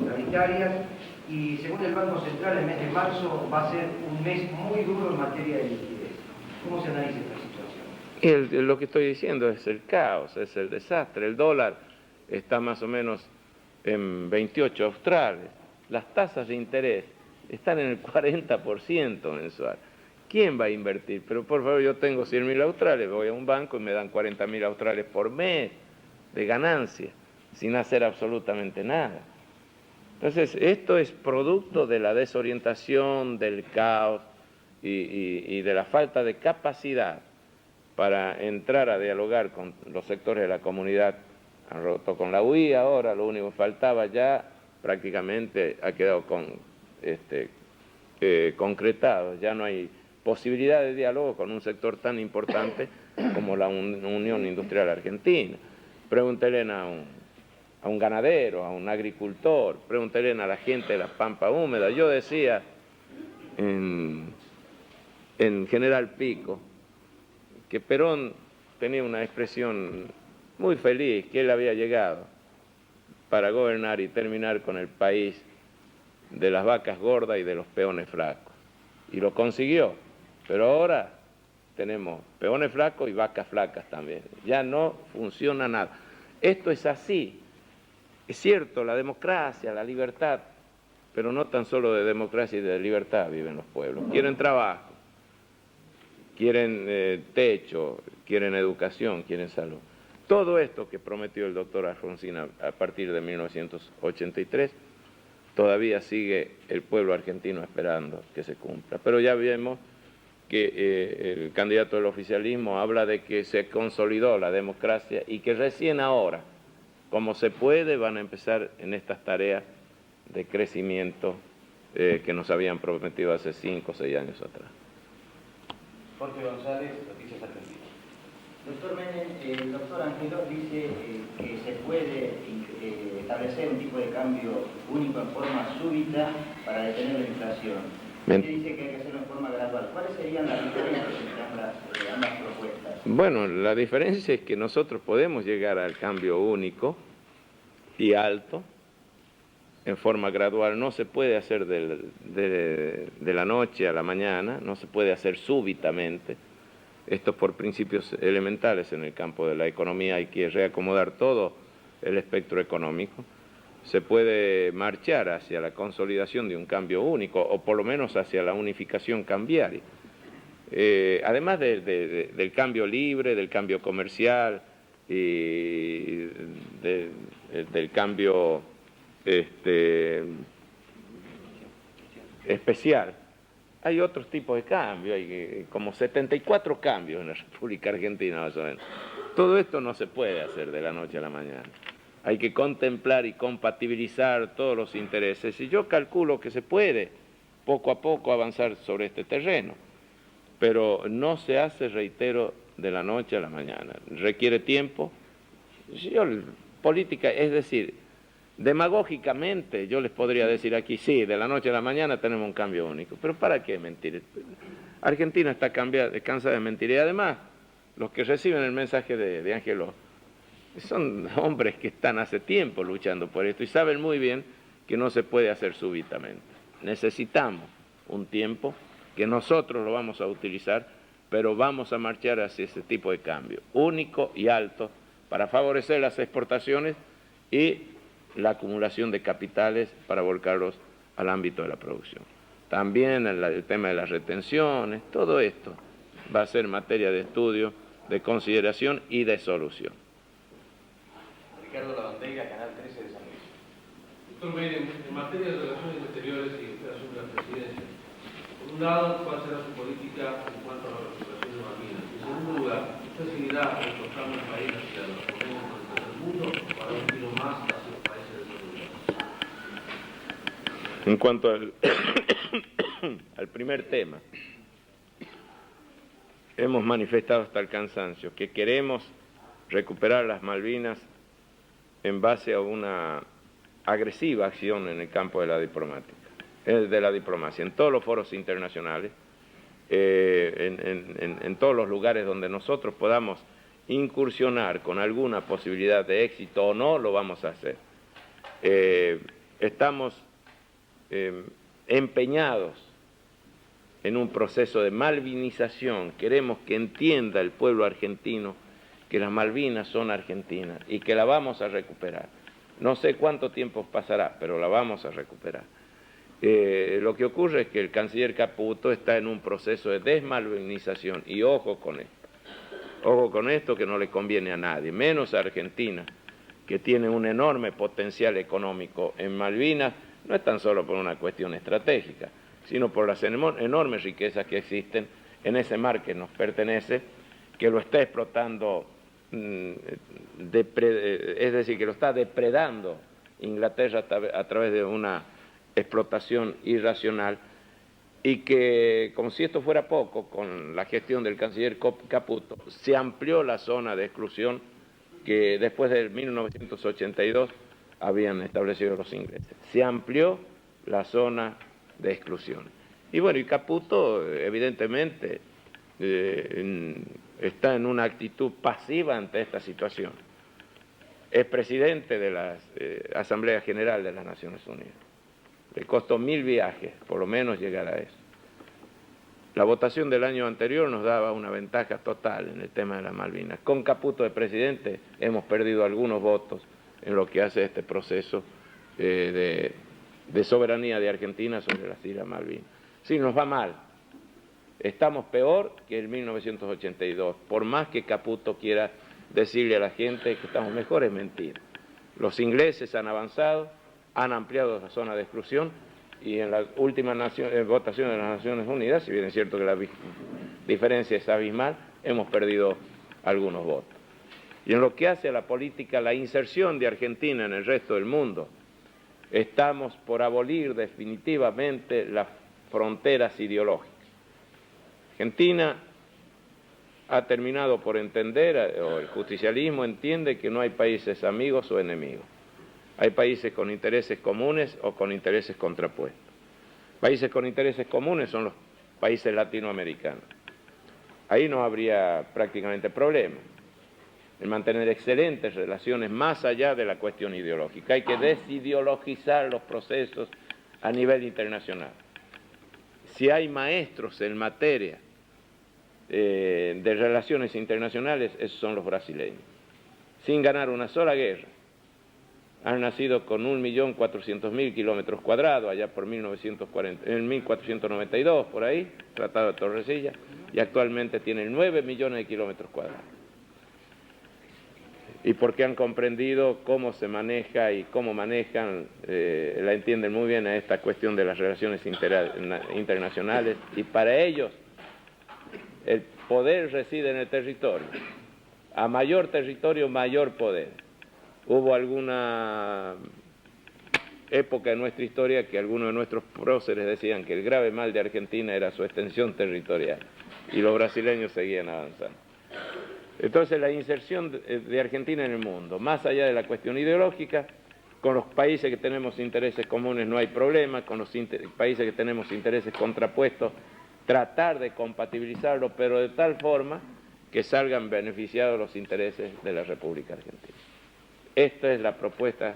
sanitarias. Y según el Banco Central, el mes de marzo va a ser un mes muy duro en materia de liquidez. ¿Cómo se analiza esta situación? Lo que estoy diciendo es el caos, es el desastre. El dólar está más o menos en 28 australes. Las tasas de interés están en el 40% mensual. ¿Quién va a invertir? Pero por favor, yo tengo 100.000 australes, voy a un banco y me dan 40.000 australes por mes de ganancia, sin hacer absolutamente nada. Entonces, esto es producto de la desorientación, del caos y de la falta de capacidad para entrar a dialogar con los sectores de la comunidad. Han roto con la UI ahora, lo único que faltaba ya prácticamente ha quedado concretado. Ya no hay posibilidad de diálogo con un sector tan importante como la Unión Industrial Argentina. Pregúntele a un ganadero, a un agricultor, pregúntele a la gente de la Pampa Húmeda. Yo decía en General Pico que Perón tenía una expresión muy feliz, que él había llegado para gobernar y terminar con el país de las vacas gordas y de los peones flacos. Y lo consiguió, pero ahora tenemos peones flacos y vacas flacas también. Ya no funciona nada. Esto es así. Es cierto, la democracia, la libertad, pero no tan solo de democracia y de libertad viven los pueblos. Quieren trabajo, quieren techo, quieren educación, quieren salud. Todo esto que prometió el doctor Alfonsín a partir de 1983, todavía sigue el pueblo argentino esperando que se cumpla. Pero ya vemos que el candidato del oficialismo habla de que se consolidó la democracia y que recién ahora, como se puede, van a empezar en estas tareas de crecimiento que nos habían prometido hace 5 o 6 años atrás. Jorge González, Noticias Argentinas. Doctor Menem, el doctor Angelos dice que se puede establecer un tipo de cambio único en forma súbita para detener la inflación. Usted dice que hay que hacerlo en forma gradual. ¿Cuáles serían las diferencias entre ambas propuestas? Bueno, la diferencia es que nosotros podemos llegar al cambio único y alto en forma gradual. No se puede hacer de la noche a la mañana, no se puede hacer súbitamente. Esto por principios elementales en el campo de la economía, hay que reacomodar todo el espectro económico. Se puede marchar hacia la consolidación de un cambio único, o por lo menos hacia la unificación cambiaria. Además del cambio libre, del cambio comercial y del cambio especial. Hay otros tipos de cambios, hay como 74 cambios en la República Argentina más o menos. Todo esto no se puede hacer de la noche a la mañana. Hay que contemplar y compatibilizar todos los intereses y yo calculo que se puede poco a poco avanzar sobre este terreno, pero no se hace, reitero, de la noche a la mañana. Requiere tiempo. Política, es decir, demagógicamente yo les podría decir aquí, sí, de la noche a la mañana tenemos un cambio único, pero ¿para qué mentir? Argentina está cansada de mentir. Y además, los que reciben el mensaje de Ángelo son hombres que están hace tiempo luchando por esto y saben muy bien que no se puede hacer súbitamente. Necesitamos un tiempo que nosotros lo vamos a utilizar, pero vamos a marchar hacia ese tipo de cambio, único y alto, para favorecer las exportaciones y la acumulación de capitales para volcarlos al ámbito de la producción. También el tema de las retenciones, todo esto va a ser materia de estudio, de consideración y de solución. Ricardo Lavandeira, Canal 13 de San Luis. Doctor Menem, en materia de relaciones exteriores y usted asume la presidencia, por un lado, ¿cuál será su política en cuanto a la recuperación de Malvinas? En segundo lugar, ¿usted seguirá exportando el país hacia los problemas del tercer mundo para un tiro más hacia los países desarrollados? En cuanto al primer tema, hemos manifestado hasta el cansancio que queremos recuperar las Malvinas en base a una agresiva acción en el campo de la diplomacia, en todos los foros internacionales, en todos los lugares donde nosotros podamos incursionar con alguna posibilidad de éxito o no, lo vamos a hacer. Estamos empeñados en un proceso de malvinización. Queremos que entienda el pueblo argentino que las Malvinas son argentinas y que la vamos a recuperar. No sé cuánto tiempo pasará, pero la vamos a recuperar. Lo que ocurre es que el canciller Caputo está en un proceso de desmalvinización y ojo con esto que no le conviene a nadie, menos a Argentina, que tiene un enorme potencial económico en Malvinas, no es tan solo por una cuestión estratégica, sino por las enormes riquezas que existen en ese mar que nos pertenece, que lo está explotando, es decir, que lo está depredando Inglaterra a través de una explotación irracional, y que, como si esto fuera poco, con la gestión del canciller Caputo, se amplió la zona de exclusión que después de 1982 habían establecido los ingleses. Se amplió la zona de exclusión. Y bueno, y Caputo evidentemente está en una actitud pasiva ante esta situación. Es presidente de la Asamblea General de las Naciones Unidas. Le costó 1000 viajes, por lo menos, llegar a eso. La votación del año anterior nos daba una ventaja total en el tema de las Malvinas. Con Caputo de presidente hemos perdido algunos votos en lo que hace este proceso de soberanía de Argentina sobre las Islas Malvinas. Sí, nos va mal. Estamos peor que en 1982. Por más que Caputo quiera decirle a la gente que estamos mejor, es mentira. Los ingleses han avanzado, han ampliado la zona de exclusión, y en la última votación de las Naciones Unidas, si bien es cierto que la diferencia es abismal, hemos perdido algunos votos. Y en lo que hace a la política, la inserción de Argentina en el resto del mundo, estamos por abolir definitivamente las fronteras ideológicas. Argentina ha terminado por entender, o el justicialismo entiende, que no hay países amigos o enemigos. Hay países con intereses comunes o con intereses contrapuestos. Países con intereses comunes son los países latinoamericanos. Ahí no habría prácticamente problema en mantener excelentes relaciones más allá de la cuestión ideológica. Hay que desideologizar los procesos a nivel internacional. Si hay maestros en materia de relaciones internacionales, esos son los brasileños. Sin ganar una sola guerra. Han nacido con 1.400.000 kilómetros cuadrados, allá por 1492, por ahí, Tratado de Tordesillas, y actualmente tienen 9 millones de kilómetros cuadrados. Y porque han comprendido cómo se maneja y cómo manejan, la entienden muy bien a esta cuestión de las relaciones internacionales, y para ellos el poder reside en el territorio. A mayor territorio, mayor poder. Hubo alguna época en nuestra historia que algunos de nuestros próceres decían que el grave mal de Argentina era su extensión territorial, y los brasileños seguían avanzando. Entonces, la inserción de Argentina en el mundo, más allá de la cuestión ideológica, con los países que tenemos intereses comunes no hay problema, con los países que tenemos intereses contrapuestos tratar de compatibilizarlo, pero de tal forma que salgan beneficiados los intereses de la República Argentina. Esta es la propuesta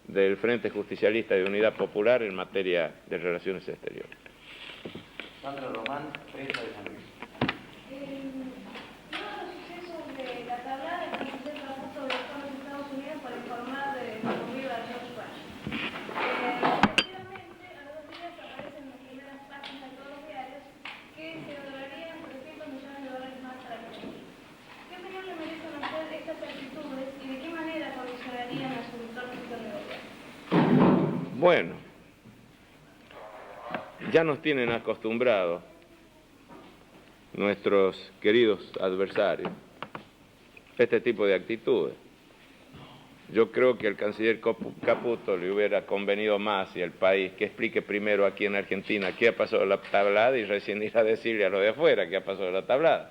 del Frente Justicialista de Unidad Popular en materia de relaciones exteriores. Sandra Román, prensa de San Luis. Todos los sucesos de la tablada están sujetos a punto de los Estados Unidos para informar de la movida de George Bush. Efectivamente, a los 2 días aparecen en las primeras páginas de todos los diarios que se lograrían 300 millones de dólares más para el país. ¿Qué opinión le merecen a usted estas actitudes y de qué manera condicionarían a su entorno de gobierno? Bueno, ya nos tienen acostumbrados nuestros queridos adversarios a este tipo de actitudes. Yo creo que al canciller Caputo le hubiera convenido más y al país que explique primero aquí en Argentina qué ha pasado en la tablada y recién ir a decirle a los de afuera qué ha pasado en la tablada.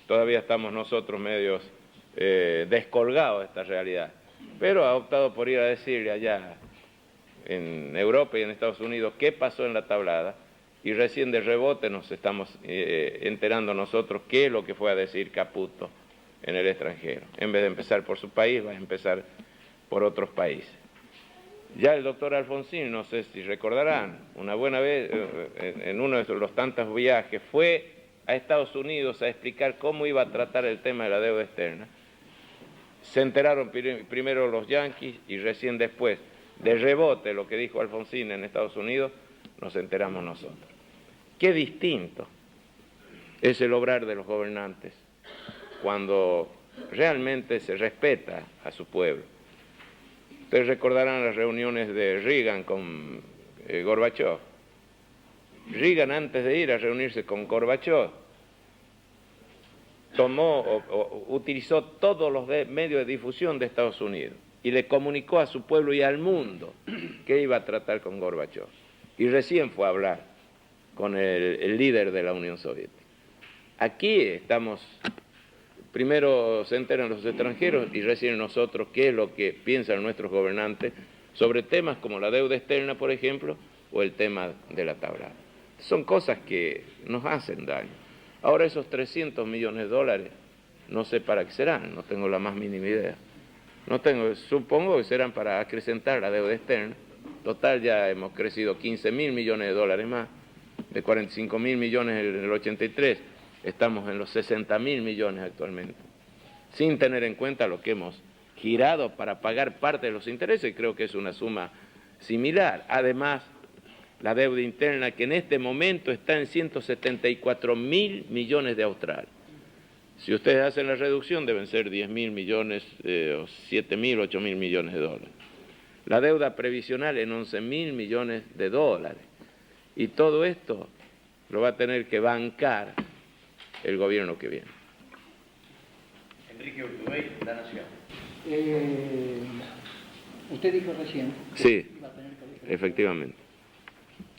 Todavía estamos nosotros medios descolgados de esta realidad, pero ha optado por ir a decirle allá en Europa y en Estados Unidos qué pasó en la tablada y recién de rebote nos estamos enterando nosotros qué es lo que fue a decir Caputo en el extranjero. En vez de empezar por su país, va a empezar por otros países. Ya el doctor Alfonsín, no sé si recordarán, una buena vez, en uno de los tantos viajes, fue a Estados Unidos a explicar cómo iba a tratar el tema de la deuda externa. Se enteraron primero los yanquis y recién después, de rebote, lo que dijo Alfonsín en Estados Unidos, nos enteramos nosotros. Qué distinto es el obrar de los gobernantes cuando realmente se respeta a su pueblo. Ustedes recordarán las reuniones de Reagan con Gorbachov. Reagan, antes de ir a reunirse con Gorbachov, utilizó todos los medios de difusión de Estados Unidos y le comunicó a su pueblo y al mundo que iba a tratar con Gorbachov. Y recién fue a hablar con el líder de la Unión Soviética. Aquí estamos, primero se enteran los extranjeros y recién nosotros qué es lo que piensan nuestros gobernantes sobre temas como la deuda externa, por ejemplo, o el tema de la tablada. Son cosas que nos hacen daño. Ahora esos 300 millones de dólares, no sé para qué serán, no tengo la más mínima idea. Supongo que serán para acrecentar la deuda externa. Total, ya hemos crecido 15.000 millones de dólares más, de 45.000 millones en el 83, estamos en los 60.000 millones actualmente, sin tener en cuenta lo que hemos girado para pagar parte de los intereses, creo que es una suma similar. Además, la deuda interna que en este momento está en 174.000 millones de australes. Si ustedes hacen la reducción deben ser 10.000 millones o 7.000, 8.000 millones de dólares. La deuda previsional en 11.000 millones de dólares. Y todo esto lo va a tener que bancar el gobierno que viene. Enrique Urtubey, La Nación. Usted dijo recién que sí, iba a tener colegio. Efectivamente.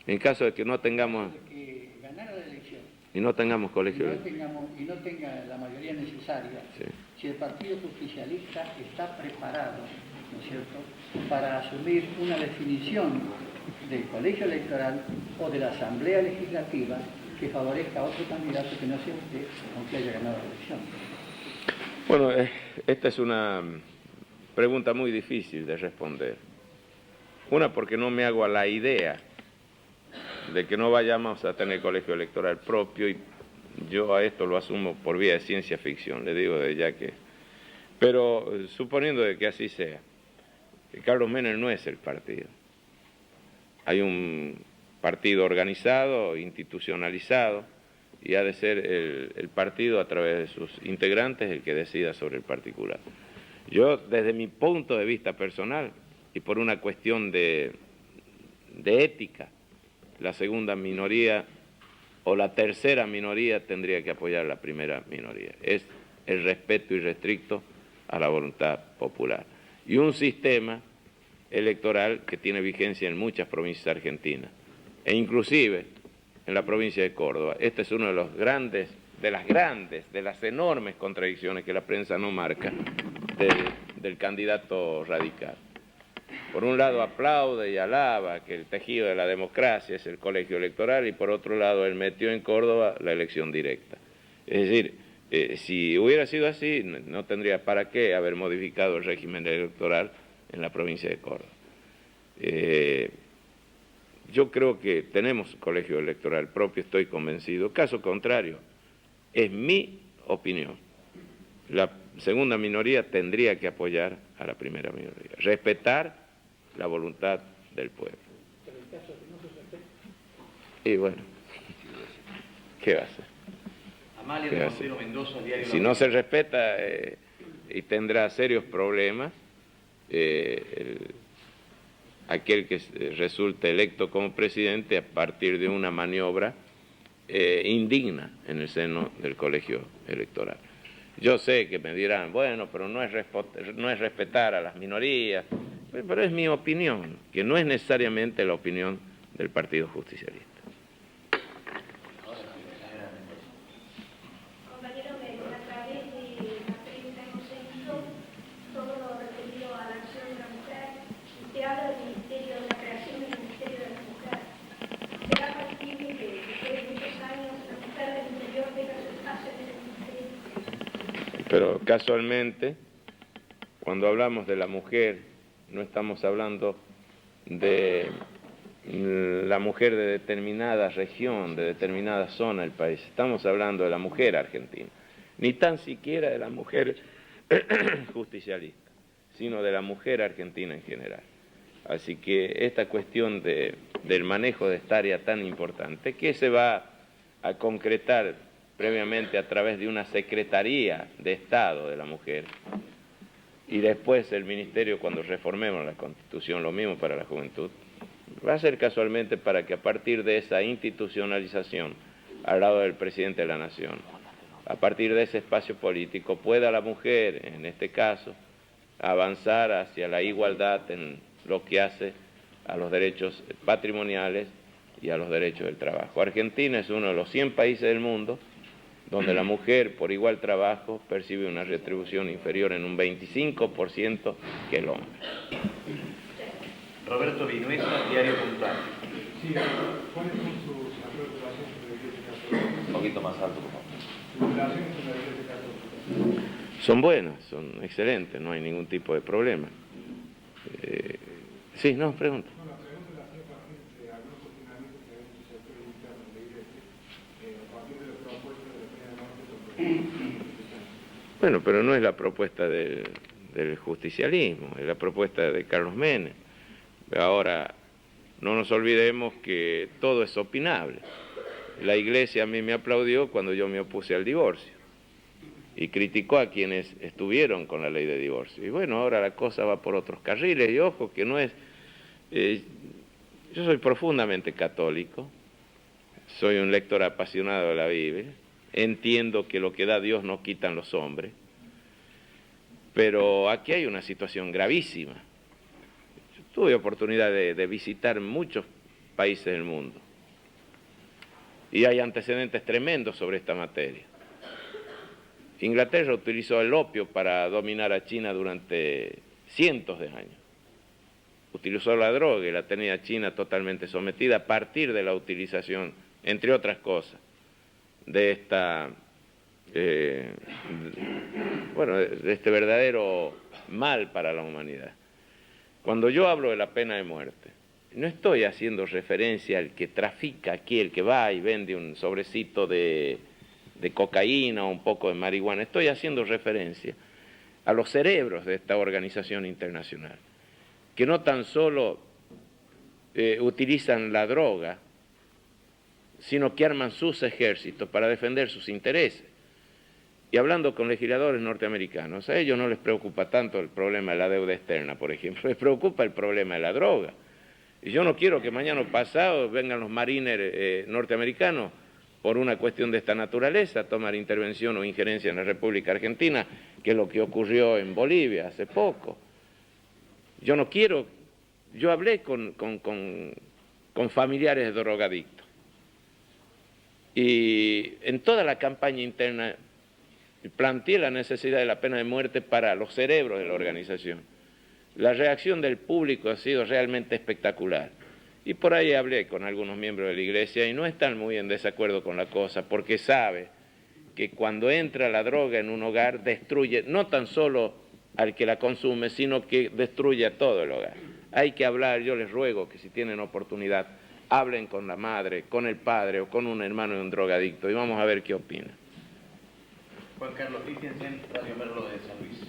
En caso de que no tengamos... Que ganara la elección. Y no tengamos colegio. Y no tenga la mayoría necesaria. Sí. Si el Partido Justicialista está preparado, ¿no es cierto?, para asumir una definición del colegio electoral o de la Asamblea Legislativa que favorezca a otro candidato que no sea usted, aunque haya ganado la elección. Bueno, esta es una pregunta muy difícil de responder. Una, porque no me hago a la idea de que no vayamos a tener colegio electoral propio, y yo a esto lo asumo por vía de ciencia ficción, le digo de ya que... Pero suponiendo de que así sea, Carlos Menem no es el partido. Hay un partido organizado, institucionalizado, y ha de ser el partido a través de sus integrantes el que decida sobre el particular. Yo, desde mi punto de vista personal, y por una cuestión de ética, la segunda minoría o la tercera minoría tendría que apoyar la primera minoría. Es el respeto irrestricto a la voluntad popular. Y un sistema electoral que tiene vigencia en muchas provincias argentinas, e inclusive en la provincia de Córdoba. Este es uno de los de las enormes contradicciones que la prensa no marca del candidato radical. por un lado aplaude y alaba que el tejido de la democracia es el colegio electoral y por otro lado él metió en Córdoba la elección directa. Es decir, si hubiera sido así, no tendría para qué haber modificado el régimen electoral en la provincia de Córdoba. Yo creo que tenemos colegio electoral propio, estoy convencido. Caso contrario, es mi opinión. La segunda minoría tendría que apoyar a la primera minoría, respetar la voluntad del pueblo. Pero el caso que no se respeta. Y bueno, ¿qué va a hacer? Amalia de Montero Mendoza, diario Si no se respeta y tendrá serios problemas, aquel que resulte electo como presidente a partir de una maniobra indigna en el seno del colegio electoral. Yo sé que me dirán, bueno, pero no es respetar a las minorías, pero es mi opinión, que no es necesariamente la opinión del Partido Justicialista. Compañero, a través de la prensa hemos seguido todo lo referido a la acción de la mujer. Usted habla del Ministerio, de la creación del Ministerio de la Mujer. ¿Será factible que después de muchos años la mujer del interior tenga su espacio en el Ministerio? Pero casualmente, cuando hablamos de la mujer, no estamos hablando de la mujer de determinada región, de determinada zona del país. Estamos hablando de la mujer argentina, ni tan siquiera de la mujer justicialista, sino de la mujer argentina en general. Así que esta cuestión del manejo de esta área tan importante, que se va a concretar previamente a través de una Secretaría de Estado de la Mujer, y después el Ministerio cuando reformemos la Constitución, lo mismo para la juventud, va a ser casualmente para que a partir de esa institucionalización al lado del presidente de la Nación, a partir de ese espacio político, pueda la mujer, en este caso, avanzar hacia la igualdad en lo que hace a los derechos patrimoniales y a los derechos del trabajo. Argentina es uno de los 100 países del mundo donde la mujer por igual trabajo percibe una retribución inferior en un 25% que el hombre. Roberto Vinuesa, diario Puntual. Sí, ¿cuáles son sus preocupaciones sobre la Iglesia Católica? Un poquito más alto, por favor. Sus relaciones con la Iglesia Católica. Son buenas, son excelentes, no hay ningún tipo de problema. Sí, no, pregunta. No, la pregunta la hacía para algunos cuestionamientos que hay en sus sectores internos de la Iglesia a partir de la propuesta de la pena de muerte sobre Bueno, pero no es la propuesta del justicialismo, es la propuesta de Carlos Menem. Ahora, no nos olvidemos que todo es opinable. La Iglesia a mí me aplaudió cuando yo me opuse al divorcio y criticó a quienes estuvieron con la ley de divorcio. Y bueno, ahora la cosa va por otros carriles y ojo que no es... yo soy profundamente católico, soy un lector apasionado de la Biblia, entiendo que lo que da Dios no quitan los hombres, pero aquí hay una situación gravísima. Yo tuve oportunidad de visitar muchos países del mundo y hay antecedentes tremendos sobre esta materia. Inglaterra utilizó el opio para dominar a China durante cientos de años. Utilizó la droga y la tenía China totalmente sometida a partir de la utilización, entre otras cosas, de esta, de este verdadero mal para la humanidad. Cuando yo hablo de la pena de muerte, no estoy haciendo referencia al que trafica aquí, el que va y vende un sobrecito de cocaína o un poco de marihuana, estoy haciendo referencia a los cerebros de esta organización internacional, que no tan solo utilizan la droga, sino que arman sus ejércitos para defender sus intereses. Y hablando con legisladores norteamericanos, a ellos no les preocupa tanto el problema de la deuda externa, por ejemplo, les preocupa el problema de la droga. Y yo no quiero que mañana o pasado vengan los marines norteamericanos por una cuestión de esta naturaleza, a tomar intervención o injerencia en la República Argentina, que es lo que ocurrió en Bolivia hace poco. Yo no quiero, yo hablé con familiares de drogadictos, y en toda la campaña interna planteé la necesidad de la pena de muerte para los cerebros de la organización. La reacción del público ha sido realmente espectacular. Y por ahí hablé con algunos miembros de la Iglesia y no están muy en desacuerdo con la cosa, porque sabe que cuando entra la droga en un hogar destruye no tan solo al que la consume, sino que destruye a todo el hogar. Hay que hablar, yo les ruego que si tienen oportunidad, hablen con la madre, con el padre o con un hermano de un drogadicto y vamos a ver qué opina. Juan Carlos Christensen, Radio Merlo de San Luis.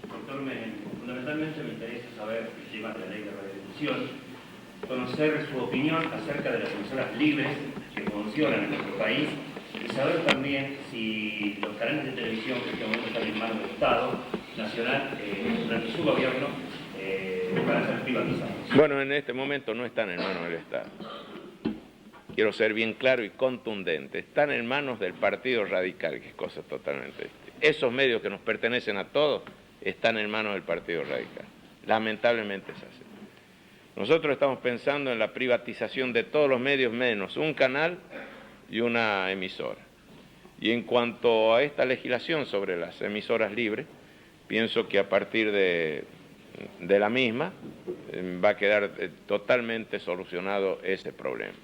Doctor Menem, fundamentalmente me interesa saber el tema de la ley de radiodifusión, conocer su opinión acerca de las emisoras libres que funcionan en nuestro país y saber también si los canales de televisión que en este momento están en manos del Estado Nacional, durante su gobierno, van a ser privatizados. Bueno, en este momento no están en manos del Estado. Quiero ser bien claro y contundente. Están en manos del Partido Radical, que es cosa totalmente distinta. Esos medios que nos pertenecen a todos están en manos del Partido Radical. Lamentablemente es así. Nosotros estamos pensando en la privatización de todos los medios menos un canal y una emisora. Y en cuanto a esta legislación sobre las emisoras libres, pienso que a partir de la misma va a quedar totalmente solucionado ese problema.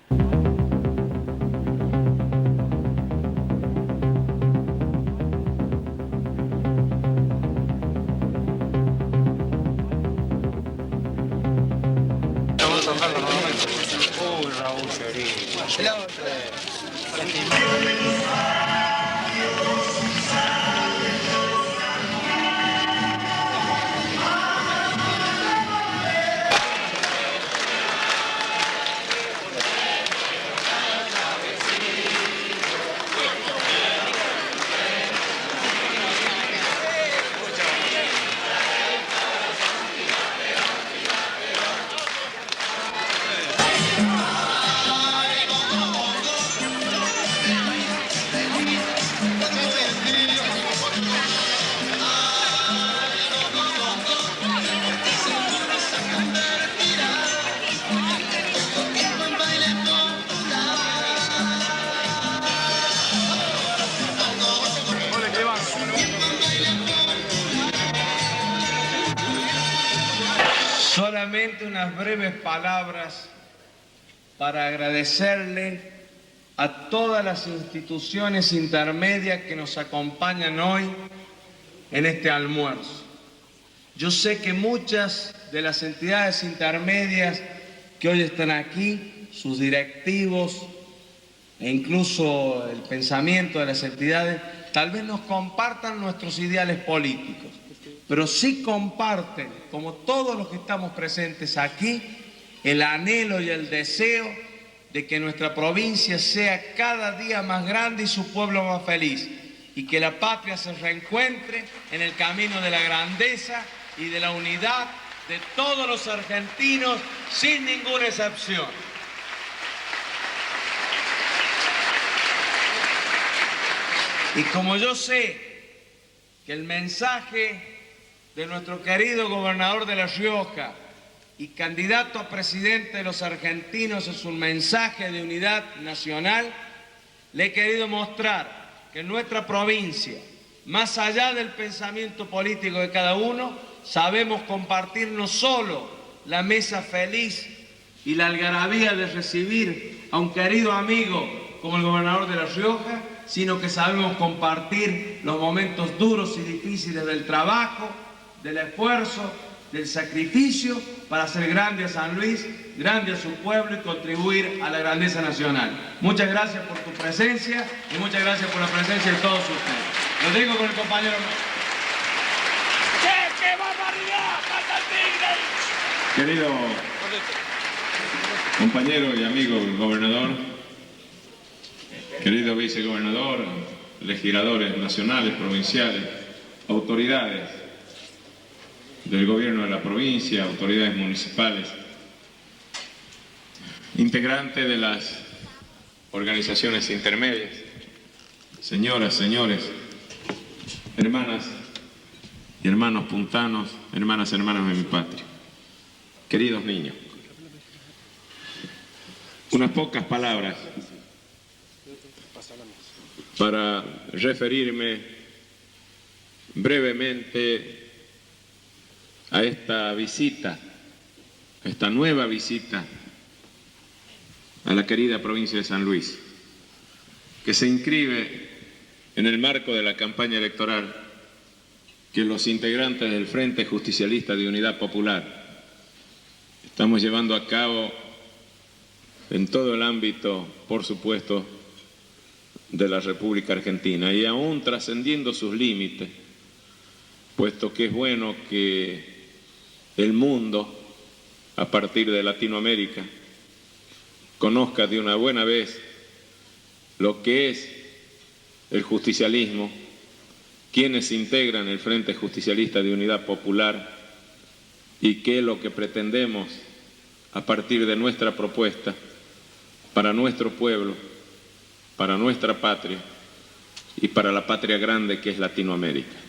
Solamente unas breves palabras para agradecerle a todas las instituciones intermedias que nos acompañan hoy en este almuerzo. Yo sé que muchas de las entidades intermedias que hoy están aquí, sus directivos e incluso el pensamiento de las entidades, tal vez nos compartan nuestros ideales políticos, pero sí comparten, como todos los que estamos presentes aquí, el anhelo y el deseo de que nuestra provincia sea cada día más grande y su pueblo más feliz, y que la patria se reencuentre en el camino de la grandeza y de la unidad de todos los argentinos, sin ninguna excepción. Y como yo sé que el mensaje de nuestro querido gobernador de La Rioja y candidato a presidente de los argentinos es un mensaje de unidad nacional, le he querido mostrar que en nuestra provincia, más allá del pensamiento político de cada uno, sabemos compartir no solo la mesa feliz y la algarabía de recibir a un querido amigo como el gobernador de La Rioja, sino que sabemos compartir los momentos duros y difíciles del trabajo, del esfuerzo, del sacrificio para hacer grande a San Luis, grande a su pueblo y contribuir a la grandeza nacional. Muchas gracias por tu presencia y muchas gracias por la presencia de todos ustedes. Lo digo con el compañero. ¡Qué barbaridad! Querido compañero y amigo gobernador, querido vicegobernador, legisladores nacionales, provinciales, autoridades del gobierno de la provincia, autoridades municipales, integrantes de las organizaciones intermedias, señoras, señores, hermanas y hermanos puntanos, hermanas y hermanos de mi patria, queridos niños, unas pocas palabras para referirme brevemente a esta visita, a esta nueva visita a la querida provincia de San Luis, que se inscribe en el marco de la campaña electoral que los integrantes del Frente Justicialista de Unidad Popular estamos llevando a cabo en todo el ámbito, por supuesto, de la República Argentina, y aún trascendiendo sus límites, puesto que es bueno que el mundo, a partir de Latinoamérica, conozca de una buena vez lo que es el justicialismo, quienes integran el Frente Justicialista de Unidad Popular y qué es lo que pretendemos a partir de nuestra propuesta para nuestro pueblo, para nuestra patria y para la patria grande que es Latinoamérica.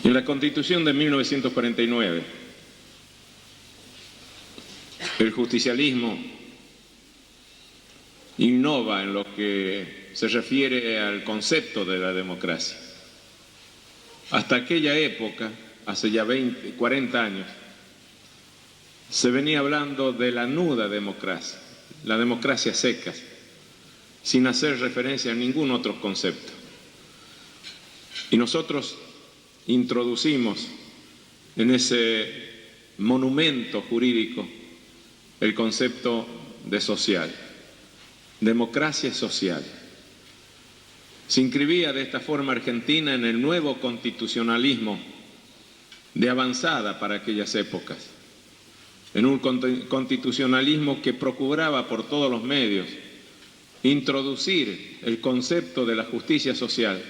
En la Constitución de 1949, el justicialismo innova en lo que se refiere al concepto de la democracia. Hasta aquella época, hace ya 40 años, se venía hablando de la nuda democracia, la democracia seca, sin hacer referencia a ningún otro concepto. Y nosotros introducimos en ese monumento jurídico el concepto de social, democracia social. Se inscribía de esta forma Argentina en el nuevo constitucionalismo de avanzada para aquellas épocas, en un constitucionalismo que procuraba por todos los medios introducir el concepto de la justicia social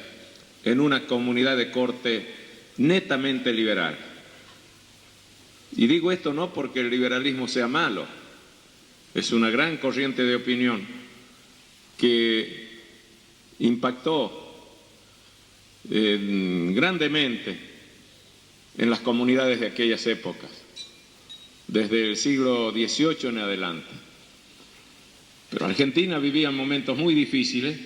en una comunidad de corte netamente liberal. Y digo esto no porque el liberalismo sea malo, es una gran corriente de opinión que impactó grandemente en las comunidades de aquellas épocas, desde el siglo XVIII en adelante. Pero Argentina vivía momentos muy difíciles.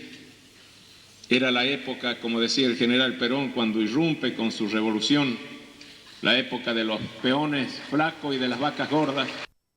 Era la época, como decía el general Perón, cuando irrumpe con su revolución, la época de los peones flacos y de las vacas gordas.